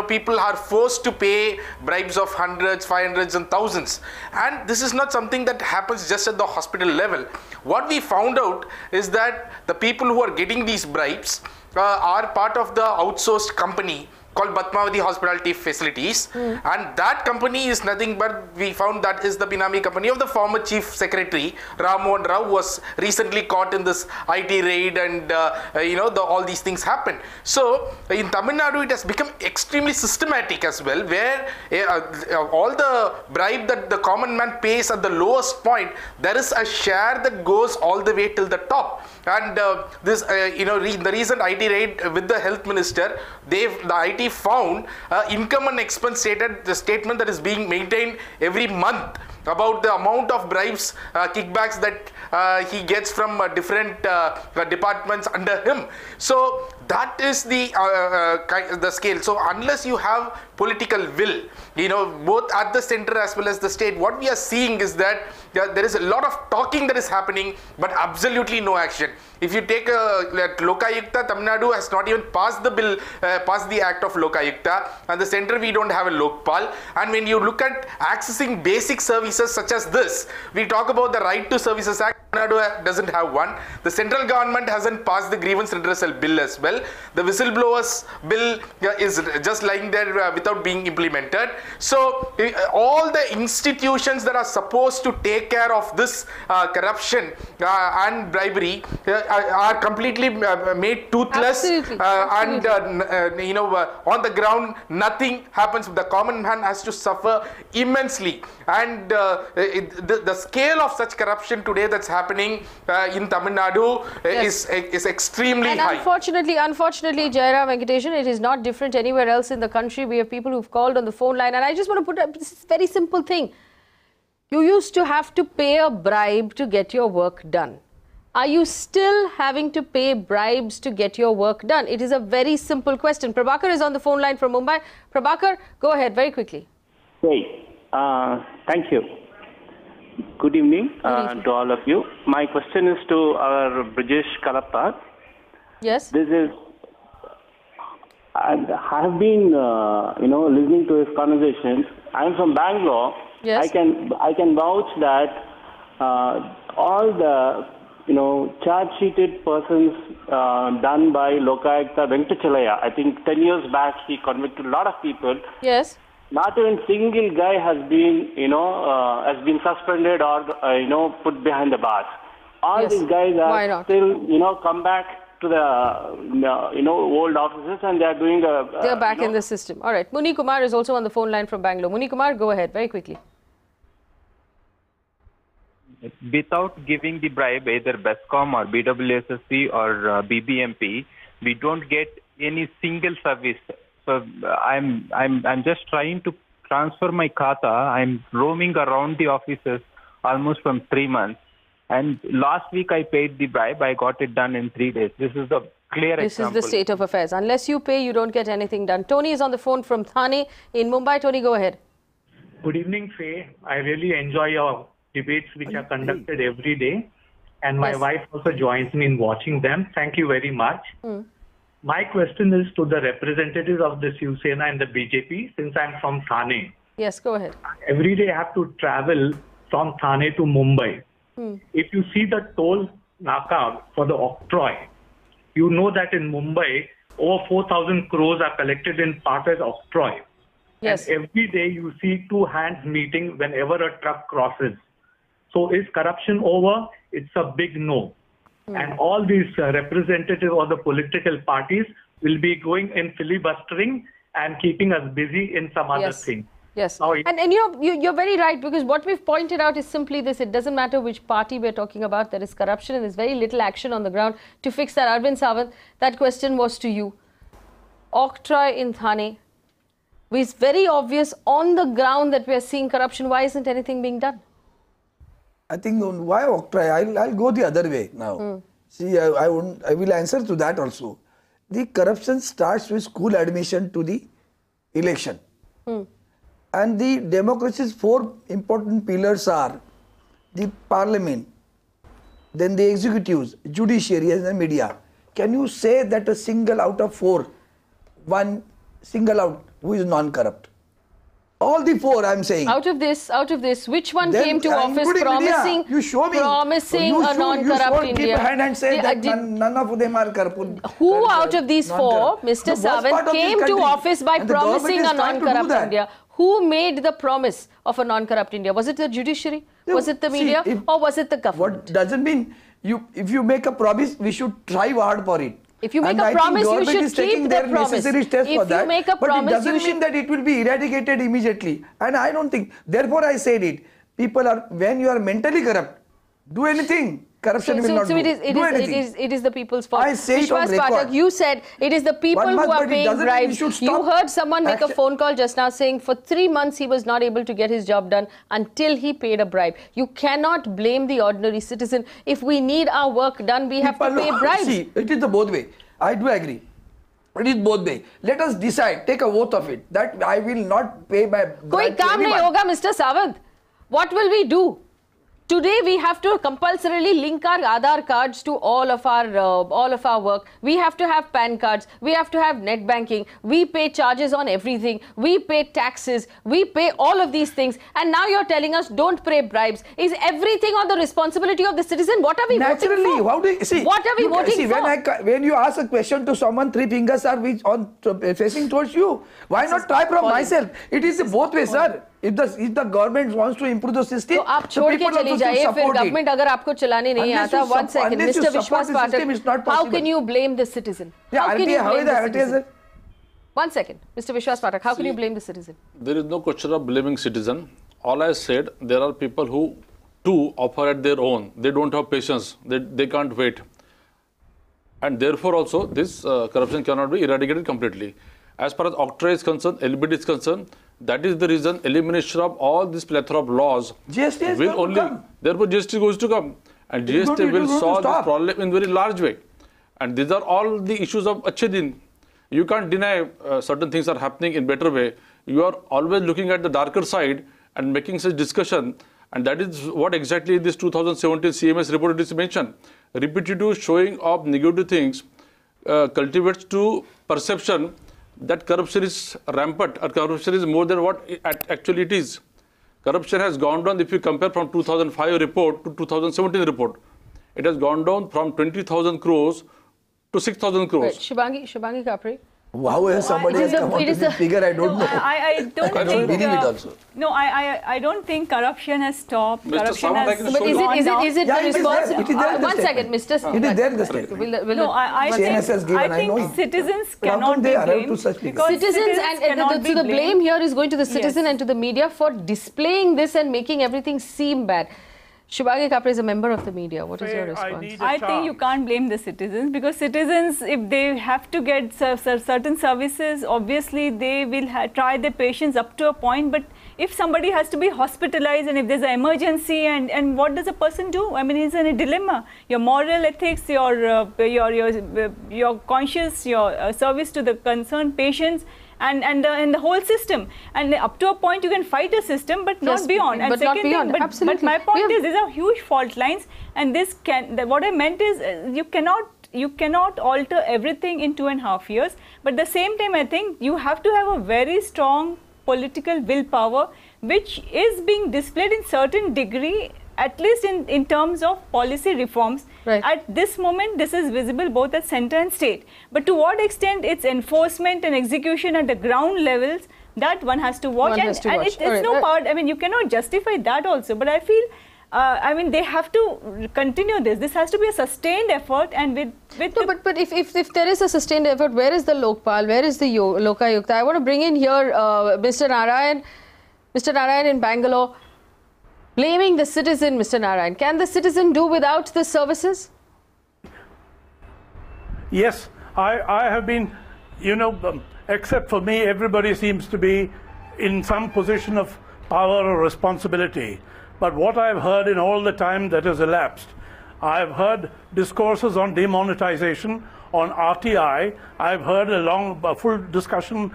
people are forced to pay bribes of hundreds, 500s and thousands. And this is not something that happens just at the hospital level. What we found out is that the people who are getting these bribes are part of the outsourced company called Batmavati Hospitality Facilities, and that company is nothing but, we found that is the Binami company of the former Chief Secretary Ram Mohan Rao, who was recently caught in this IT raid, and all these things happen. So in Tamil Nadu it has become extremely systematic as well, where all the bribe that the common man pays at the lowest point, there is a share that goes all the way till the top. And the recent IT raid with the health minister, the IT found income and expense statement that is being maintained every month about the amount of bribes, kickbacks that he gets from different departments under him. So that is the scale. So unless you have political will, both at the center as well as the state, what we are seeing is that there is a lot of talking that is happening, but absolutely no action. If you take Lokayukta, Tamil Nadu has not even passed the bill, passed the act of Lokayukta, and the center we don't have a Lokpal. And when you look at accessing basic services such as this, we talk about the Right to Services Act. Tamil Nadu doesn't have one. The central government hasn't passed the grievance redressal bill as well. The whistleblowers bill is just lying there without being implemented. So all the institutions that are supposed to take care of this corruption and bribery are completely made toothless. Absolutely. And on the ground nothing happens. The common man has to suffer immensely, and the scale of such corruption today that's happening in Tamil Nadu is extremely high. Unfortunately, Jayaram Venkatesan, it is not different anywhere else in the country. We have people who've called on the phone line, and I just want to put up this very simple thing. You used to have to pay a bribe to get your work done. Are you still having to pay bribes to get your work done? It is a very simple question. Prabhakar is on the phone line from Mumbai. Prabhakar, go ahead very quickly. Thank you. Good evening to all of you. My question is to our Brijesh Kalappa. Yes. I have been, listening to his conversations. I am from Bangalore. Yes. I can vouch that all the charge-sheeted persons done by Lokayukta Venkatachalaya, I think 10 years back he convicted a lot of people. Yes. Not even single guy has been, suspended or, put behind the bars. All these guys are still, come back to the, old offices, and they are doing they're back in the system. All right. Muni Kumar is also on the phone line from Bangalore. Muni Kumar, go ahead very quickly. Without giving the bribe, either BESCOM or BWSSC or BBMP, we don't get any single service. So I'm just trying to transfer my khata. I'm roaming around the offices almost from 3 months. And last week I paid the bribe. I got it done in 3 days. This is the clear example. This is the state of affairs. Unless you pay, you don't get anything done. Tony is on the phone from Thane in Mumbai. Tony, go ahead. Good evening, Faye. I really enjoy your debates which are conducted every day. And my wife also joins me in watching them. Thank you very much. My question is to the representatives of the Shivsena and the BJP, since I'm from Thane. Yes, go ahead. Every day I have to travel from Thane to Mumbai. If you see the toll naka for the octroi, you know that in Mumbai, over 4,000 crores are collected in part as octroi. Yes. And every day you see two hands meeting whenever a truck crosses. So is corruption over? It's a big no. And all these representatives of the political parties will be going in filibustering and keeping us busy in some other thing. Yes. And you're very right, because what we've pointed out is simply this. It doesn't matter which party we're talking about. There is corruption and there's very little action on the ground to fix that. Arvind Sawant, that question was to you. Octroi in Thane. It's very obvious on the ground that we're seeing corruption. Why isn't anything being done? I think why octroi? I'll go the other way now. See, I will answer to that also. The corruption starts with school admission to the election. And the democracy's 4 important pillars are the parliament, then the executives, judiciary and the media. Can you say that a single out of 4, one single out who is non-corrupt? All the four, I'm saying. Out of this, which one came to office promising you show me. promising a non-corrupt India? Keep a hand and say that none of them are corrupt. Who out of these four, Mr. Sawant, came to office by promising a non-corrupt India? Who made the promise of a non-corrupt India? Was it the judiciary? Was it the media? Or was it the government? What doesn't mean if you make a promise, we should try hard for it. If you make a promise, you should keep the promise. Necessary steps if for that, you make a promise, but it doesn't mean that it will be eradicated immediately. And I don't think. Therefore, I said it. People are, when you are mentally corrupt, do anything. Corruption will not do anything. It is the people's fault. I say it on Vishwas Pathak, you said it is the people who are paying bribes. You heard someone make a phone call just now saying for 3 months he was not able to get his job done until he paid a bribe. You cannot blame the ordinary citizen. If we need our work done, we have to pay bribes. See, it is the both way. I do agree. It is both way. Let us decide, take a vote of it, that I will not pay my bribe. Koi kaam nahi hoga, Mr. Sawant. What will we do? Today we have to compulsorily link our Aadhaar cards to all of our work. We have to have PAN cards. We have to have net banking. We pay charges on everything. We pay taxes. We pay all of these things. And now you're telling us don't pay bribes. Is everything on the responsibility of the citizen? What are we voting for? How do you, see, what are we voting for? When you ask a question to someone, 3 fingers are facing towards you. Why not try from myself? It is both ways, sir. If the government wants to improve the system, तो आप छोड़ के चली जाइए फिर government अगर आपको चलाने नहीं आता. 1 second, Mr. Vishwas Pathak, how can you blame the citizen? How can you blame the citizen? 1 second, Mr. Vishwas Pathak, how can you blame the citizen? There is no question of blaming citizen. All I said, there are people who too offer at their own. They don't have patience. They can't wait. And therefore also this corruption cannot be eradicated completely. As far as Octroi is concerned, LBD is concerned, that is the reason elimination of all this plethora of laws GST will only come. Therefore GST goes to come, and GST will solve this problem in very large way. And these are all the issues of Achhe Din. You can't deny certain things are happening in better way. You are always looking at the darker side and making such discussion, and that is what exactly this 2017 CMS report is mentioned. Repetitive showing of negative things cultivates to perception that corruption is rampant, or corruption is more than what actually it is. Corruption has gone down, if you compare from 2005 report to 2017 report. It has gone down from 20,000 crores to 6,000 crores. Right. Shubhangi Khapre. Wow, somebody has come out with this figure, I don't know. I don't think, believe it also. No, I don't think corruption has stopped. Mr. Corruption Sawant, has But is it the responsibility? 1 second, Mr. It is there in the statement. No, I think citizens cannot be blamed. Citizens and the blame here is going to the citizen and to the media for displaying this and making everything seem bad. Shubhangi Khapre is a member of the media. What is your response? I think you can't blame the citizens, because citizens, if they have to get certain services, obviously they will try their patience up to a point. But if somebody has to be hospitalized and if there's an emergency, and what does a person do? I mean, he's in a dilemma. Your moral ethics, your conscience, your service to the concerned patients, and the whole system, and up to a point you can fight a system, but not beyond. And but not beyond. But my point is, these are huge fault lines, and this what I meant is you cannot alter everything in 2.5 years. But at the same time, I think you have to have a very strong political willpower, which is being displayed in certain degree, at least in terms of policy reforms. Right. At this moment, this is visible both at centre and state. But to what extent its enforcement and execution at the ground levels, that one has to watch. It's no part, I mean, you cannot justify that also. But I feel, I mean, they have to continue this. This has to be a sustained effort, and with no, but if there is a sustained effort, where is the Lokpal? Where is the Lokayukta? I want to bring in here Mr. Narayan. Mr. Narayan in Bangalore. Blaming the citizen, Mr. Narayan. Can the citizen do without the services? Yes, I have been, except for me, everybody seems to be in some position of power or responsibility. But what I've heard in all the time that has elapsed, I've heard discourses on demonetization, on RTI. I've heard a full discourse on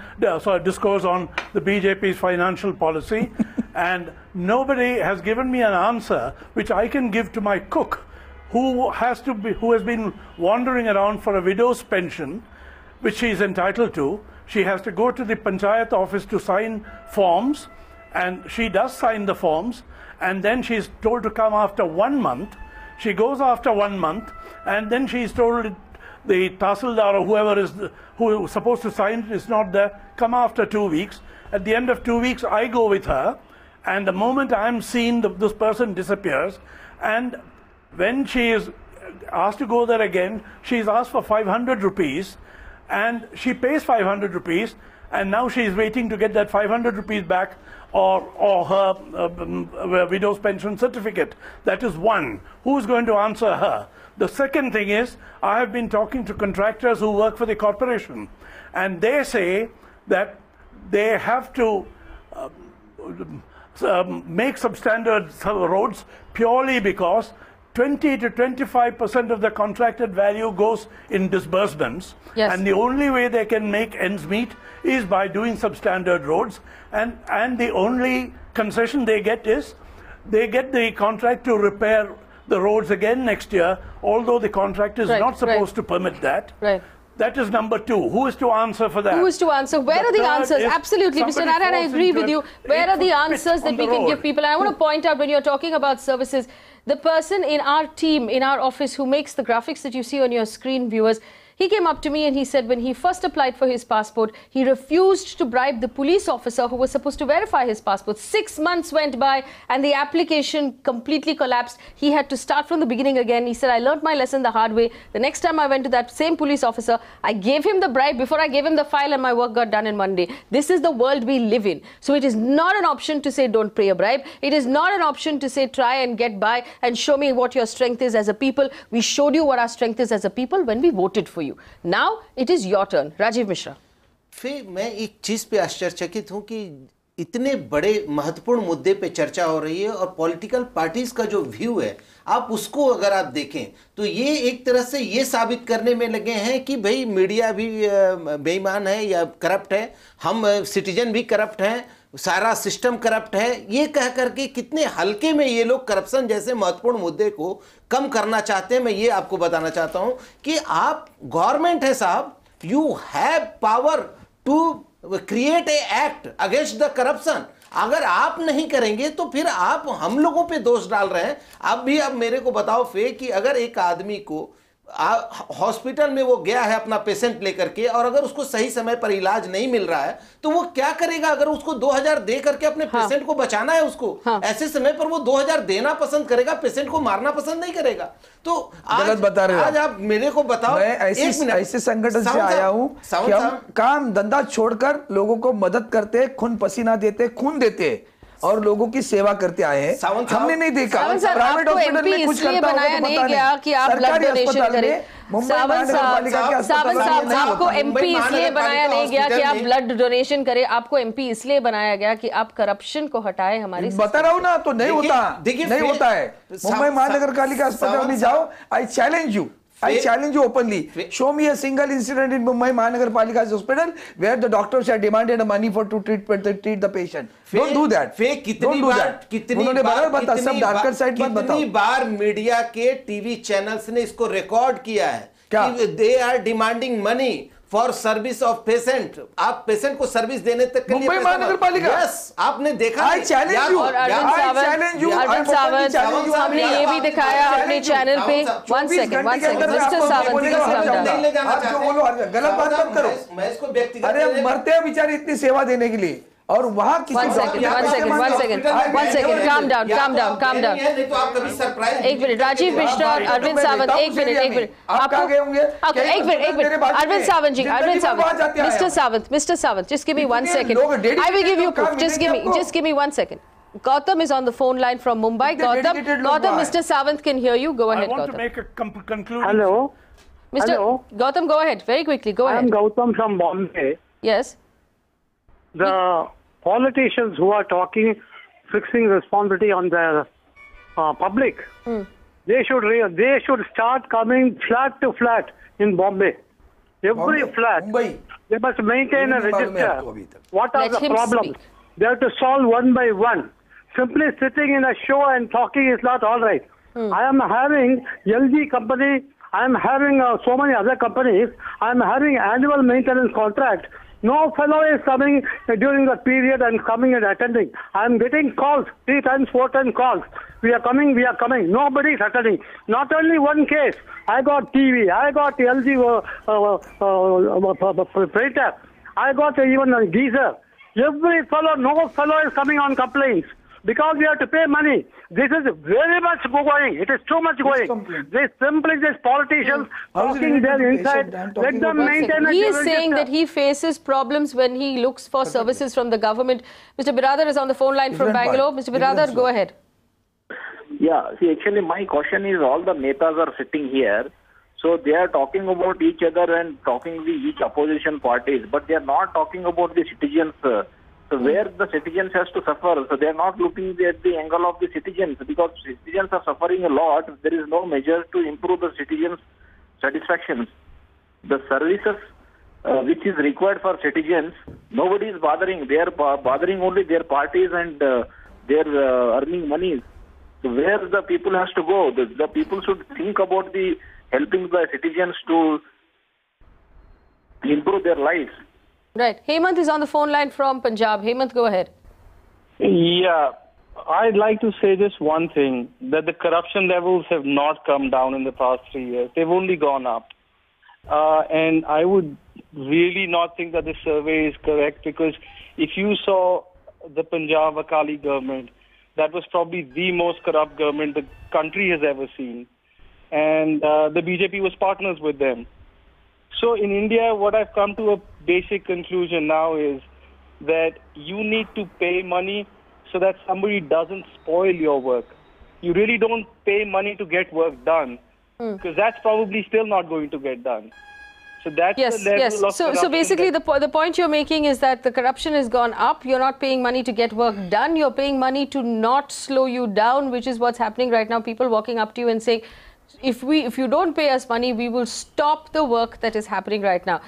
the BJP's financial policy. And nobody has given me an answer which I can give to my cook, who has been wandering around for a widow's pension, which she is entitled to. she has to go to the panchayat office to sign forms, and she does sign the forms, and then she's told to come after 1 month. She goes after 1 month, and then she's told the Tahsildar or who is supposed to sign it is not there, come after 2 weeks. At the end of 2 weeks, I go with her, and the moment I'm seen, this person disappears. And when she is asked to go there again, she's asked for 500 rupees, and she pays 500 rupees, and now she's waiting to get that 500 rupees back, or her widow's pension certificate. That is one. Who's going to answer her? The second thing is, I have been talking to contractors who work for the corporation, and they say that they have to make substandard roads purely because 20 to 25% of the contracted value goes in disbursements. Yes. And the only way they can make ends meet is by doing substandard roads. And the only concession they get is they get the contract to repair the roads again next year, although the contract is not supposed to permit that. Right. That is number two. Who is to answer for that? Who is to answer? Where are the answers? Absolutely, Mr. Narayan, I agree with you. Where are the answers that we can give people? And I want to point out, when you're talking about services, the person in our team, in our office, who makes the graphics that you see on your screen, viewers, he came up to me and he said when he first applied for his passport, he refused to bribe the police officer who was supposed to verify his passport. 6 months went by and the application completely collapsed. He had to start from the beginning again. He said, I learned my lesson the hard way. The next time I went to that same police officer, I gave him the bribe before I gave him the file, and my work got done in 1 day. This is the world we live in. So it is not an option to say don't pay a bribe. It is not an option to say try and get by and show me what your strength is as a people. We showed you what our strength is as a people when we voted for you. Now it is your turn. Rajiv Mishra. फिर मैं एक चीज पे आश्चर्यचकित हूं कि इतने बड़े महत्वपूर्ण मुद्दे पे चर्चा हो रही है और पॉलिटिकल पार्टीज का जो व्यू है, आप उसको अगर आप देखें तो ये एक तरह से ये साबित करने में लगे हैं कि भाई मीडिया भी बेईमान है या करप्ट है, हम सिटीजन भी करप्ट हैं, सारा सिस्टम करप्ट है। ये कह करके कितने हल्के में ये लोग करप्शन जैसे महत्वपूर्ण मुद्दे को कम करना चाहते हैं। मैं ये आपको बताना चाहता हूं कि आप गवर्नमेंट है साहब, you have power to create a act against the corruption. अगर आप नहीं करेंगे तो फिर आप हम लोगों पे दोष डाल रहे हैं। अब मेरे को बताओ फे कि अगर एक आदमी को हॉस्पिटल में वो गया है अपना पेशेंट लेकर के, और अगर उसको सही समय पर इलाज नहीं मिल रहा है तो वो क्या करेगा? अगर उसको 2000 दे करके अपने पेशेंट को बचाना है उसको, ऐसे समय पर वो 2000 देना पसंद करेगा, पेशेंट को मारना पसंद नहीं करेगा। तो आज बता रहे आज आप मेरे को बताओ, मैं ऐसे संगठन से आया हूं कि हम काम धंधा छोड़कर लोगों को मदद करते, खून पसीना देते, खून देते और लोगों की सेवा करते आए हैं। हमने नहीं देखा प्राइवेट हॉस्पिटल में कुछ करता बनाया नहीं गया कि आप ब्लड डोनेशन करें। सावंत साहब, आपको एमपी इसलिए बनाया नहीं गया कि आप ब्लड डोनेशन करें, आपको एमपी इसलिए बनाया गया कि आप करप्शन को हटाए हमारे। बता रहा हूं ना, तो नहीं होता, नहीं होता है। मुंबई महानगर पालिका अस्पताल में जाओ, I challenge you, I challenge you openly. Show me a single incident in Mumbai Mahanagar Palika's hospital where the doctors have demanded money for to treat the patient. Don't do that. Don't do that. उन्होंने बता सब darker side मत बताओ। कितनी बार media के TV channels ने इसको रिकॉर्ड किया है कि they are demanding money for service of patient. आप पेशेंट को सर्विस देने तक के लिए मुंबई महानगर पालिका, यस आपने देखा। I challenge you. Arvind Sawant, हमने ये भी दिखाया अपने चैनल पे। वन सेकंड मिस्टर सावंत, जो बोलो गलत बात मत करो। मैं इसको व्यक्तिगत, अरे मरते हैं बेचारे इतनी सेवा देने के लिए, और वहां किसी वन सेकंड काम डाउन। एक मिनट, राजीव मिश्रा, अरविंद सावंत, एक मिनट आप कहां गए होंगे? एक minute Arvind Sawant ji, mister Sawant, just give me 1 second. I will give you proof. Just give me 1 second. Gautam is on the phone line from Mumbai. Gautam, Mr. Savant can hear you. Go ahead, Gautam. I want to make a conclusion. Hello. Hello. Gautam, go ahead. Very quickly, go ahead. I am Gautam from Bombay. Yes. The politicians who are talking, fixing responsibility on the public, they should start coming flat to flat in Bombay. Every flat, they must maintain a register. What are the problems? They have to solve one by one. Simply sitting in a show and talking is not all right. I am having LG company, I am having so many other companies, I am having annual maintenance contract. No fellow is coming during the period and coming and attending. I am getting calls, 3 times, 4 times calls. We are coming, we are coming. Nobody is attending. Not only one case. I got TV, I got LG printer, I got even a geyser. Every fellow, no fellow is coming on complaints. Because we have to pay money. This is very much going. It is too much going. They simply just politicians talking their inside. Let them maintain. He is saying that he faces problems when he looks for services from the government. Mr. Biradar is on the phone line from Bangalore. Mr. Biradar, go ahead. Yeah, see, actually my question is, all the netas are sitting here. So they are talking about each other and talking with each opposition parties, but they are not talking about the citizens. So where the citizens has to suffer. So they are not looking at the angle of the citizens, because citizens are suffering a lot. There is no measure to improve the citizens' satisfaction. The services which is required for citizens, nobody is bothering. They are bothering only their parties and their earning monies. So where the people has to go? The people should think about the helping the citizens to improve their lives. Right. Hemant is on the phone line from Punjab. Hemant, go ahead. Yeah, I'd like to say just one thing, that the corruption levels have not come down in the past 3 years. They've only gone up. And I would really not think that the survey is correct, because if you saw the Punjab Akali government, that was probably the most corrupt government the country has ever seen. And the BJP was partners with them. So in India, what I've come to a basic conclusion now is that you need to pay money so that somebody doesn't spoil your work. You really don't pay money to get work done, because that's probably still not going to get done. So that's the level of corruption. So basically the point you're making is that the corruption has gone up. You're not paying money to get work done. You're paying money to not slow you down, which is what's happening right now. People walking up to you and saying, if you don't pay us money, we will stop the work that is happening right now.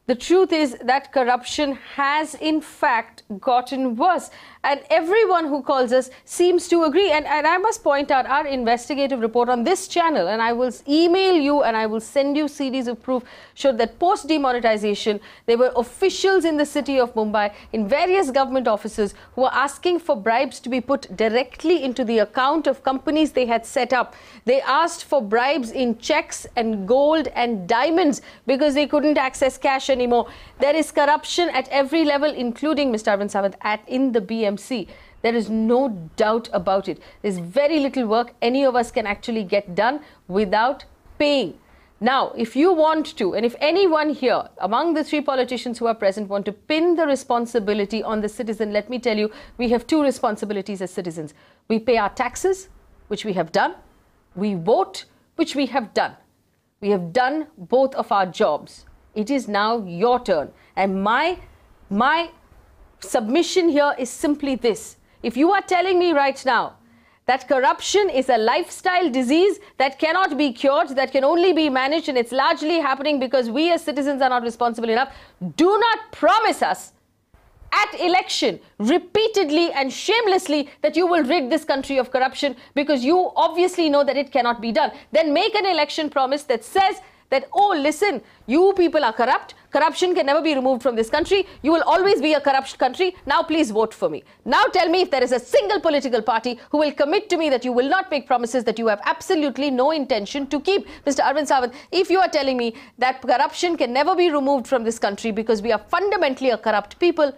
The truth is that corruption has in fact gotten worse, and everyone who calls us seems to agree. And I must point out our investigative report on this channel, and I will email you and I will send you CDs of proof, showed that post demonetization there were officials in the city of Mumbai in various government offices who were asking for bribes to be put directly into the account of companies they had set up. They asked for bribes in checks and gold and diamonds because they couldn't access cash anymore. There is corruption at every level, including, Mr. Arvind Sawant, in the BMC. There is no doubt about it. There's very little work any of us can actually get done without paying. Now, if you want to, and if anyone here among the three politicians who are present want to pin the responsibility on the citizen, let me tell you, we have two responsibilities as citizens. We pay our taxes, which we have done. We vote, which we have done. We have done both of our jobs. It is now your turn. And my submission here is simply this. If you are telling me right now that corruption is a lifestyle disease that cannot be cured, that can only be managed, and it's largely happening because we as citizens are not responsible enough, do not promise us at election repeatedly and shamelessly that you will rid this country of corruption, because you obviously know that it cannot be done. Then make an election promise that says that, oh, listen, you people are corrupt. Corruption can never be removed from this country. You will always be a corrupt country. Now please vote for me. Now tell me if there is a single political party who will commit to me that you will not make promises that you have absolutely no intention to keep. Mr. Arvind Sawant, if you are telling me that corruption can never be removed from this country because we are fundamentally a corrupt people,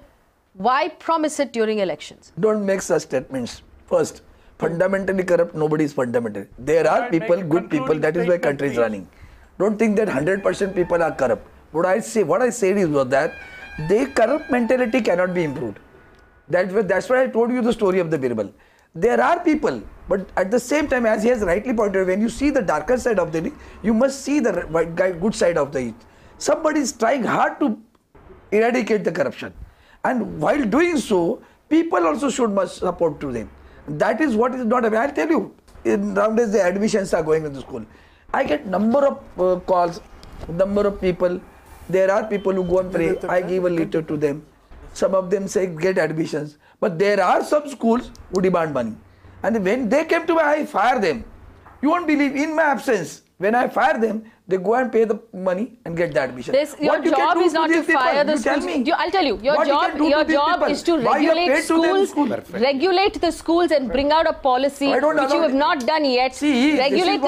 why promise it during elections? Don't make such statements. First, fundamentally corrupt, nobody is fundamentally. There are people, good people, that is why country is running. Don't think that 100% people are corrupt. What I said is that the corrupt mentality cannot be improved. That's why I told you the story of the Birbal. There are people, but at the same time, as he has rightly pointed out, when you see the darker side of the, you must see the good side of the. Somebody is trying hard to eradicate the corruption. And while doing so, people also must support to them. That is what is not. I'll tell you, nowadays the admissions are going into school. I get number of calls, number of people. There are people who go and pray. I give a letter to them. Some of them say get admissions. But there are some schools who demand money. And when they came to me, I fire them. You won't believe, in my absence, when I fire them, They go and pay the money and get the admission. Your job is not to fire the schools. I'll tell you, your job is to regulate schools, regulate the schools and bring out a policy which you have not done yet. Regulate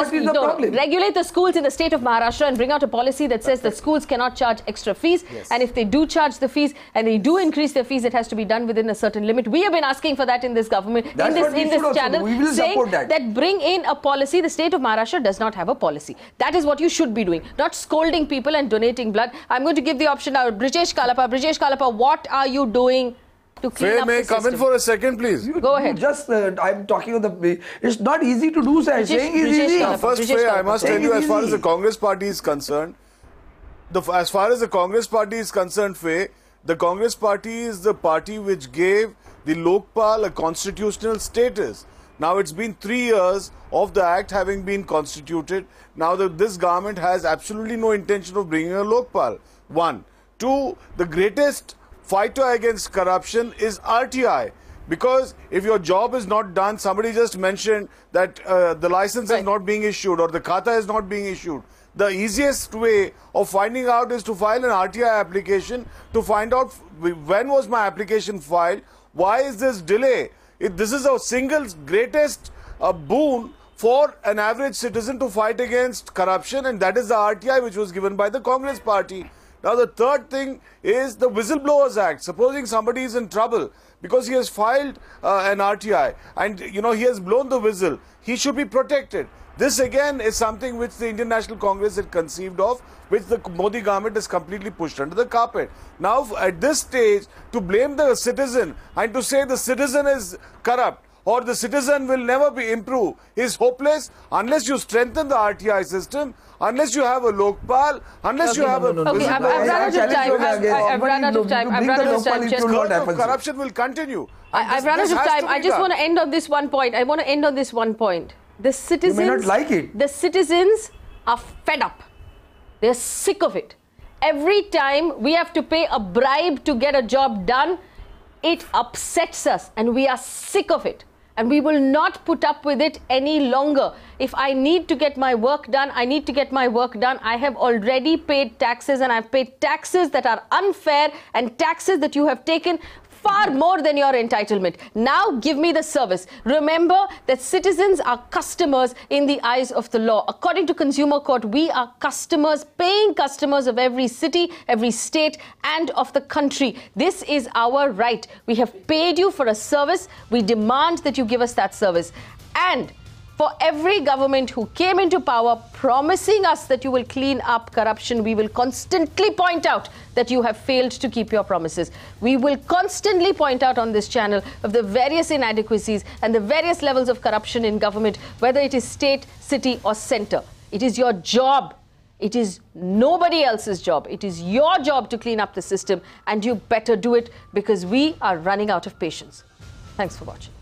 the schools in the state of Maharashtra and bring out a policy that says that schools cannot charge extra fees. And if they do charge the fees and they do increase their fees, it has to be done within a certain limit. We have been asking for that in this government, in this channel, saying that bring in a policy. The state of Maharashtra does not have a policy. That is what you should be doing, not scolding people and donating blood. I'm going to give the option now. Brijesh Kalappa. Brijesh Kalappa, what are you doing to clean up the system? Come in for a second, please. Go ahead. I'm talking of the... It's not easy to do, sir. Saying is easy. First, I must tell you, as far as the Congress party is concerned, the Congress party is the party which gave the Lokpal a constitutional status. Now it's been 3 years of the act having been constituted. Now this government has absolutely no intention of bringing a Lokpal. 1. 2. The greatest fighter against corruption is RTI. Because if your job is not done, somebody just mentioned that the license is not being issued or the khata is not being issued. The easiest way of finding out is to file an RTI application to find out when was my application filed, why is this delay. This is a single greatest boon for an average citizen to fight against corruption, and that is the RTI which was given by the Congress party. Now the third thing is the Whistleblowers Act. Supposing somebody is in trouble because he has filed an RTI and he has blown the whistle, he should be protected. This again is something which the Indian National Congress had conceived of, which the Modi government has completely pushed under the carpet. Now at this stage, to blame the citizen and to say the citizen is corrupt or the citizen will never improve is hopeless unless you strengthen the RTI system, unless you have a Lokpal, unless you have a... Okay, I've run out of time. I've run out of time. Corruption will continue. I've run out of time. I just want to end on this one point. The citizens, you may not like it. The citizens are fed up. They're sick of it. Every time we have to pay a bribe to get a job done, it upsets us and we are sick of it. And we will not put up with it any longer. If I need to get my work done, I need to get my work done. I have already paid taxes and I've paid taxes that are unfair and taxes that you have taken far more than your entitlement. Now give me the service. Remember that citizens are customers in the eyes of the law. According to Consumer Court, we are customers, paying customers of every city, every state and of the country. This is our right. We have paid you for a service. We demand that you give us that service. And for every government who came into power promising us that you will clean up corruption, we will constantly point out that you have failed to keep your promises. We will constantly point out on this channel of the various inadequacies and the various levels of corruption in government, whether it is state, city or centre. It is your job. It is nobody else's job. It is your job to clean up the system, and you better do it because we are running out of patience. Thanks for watching.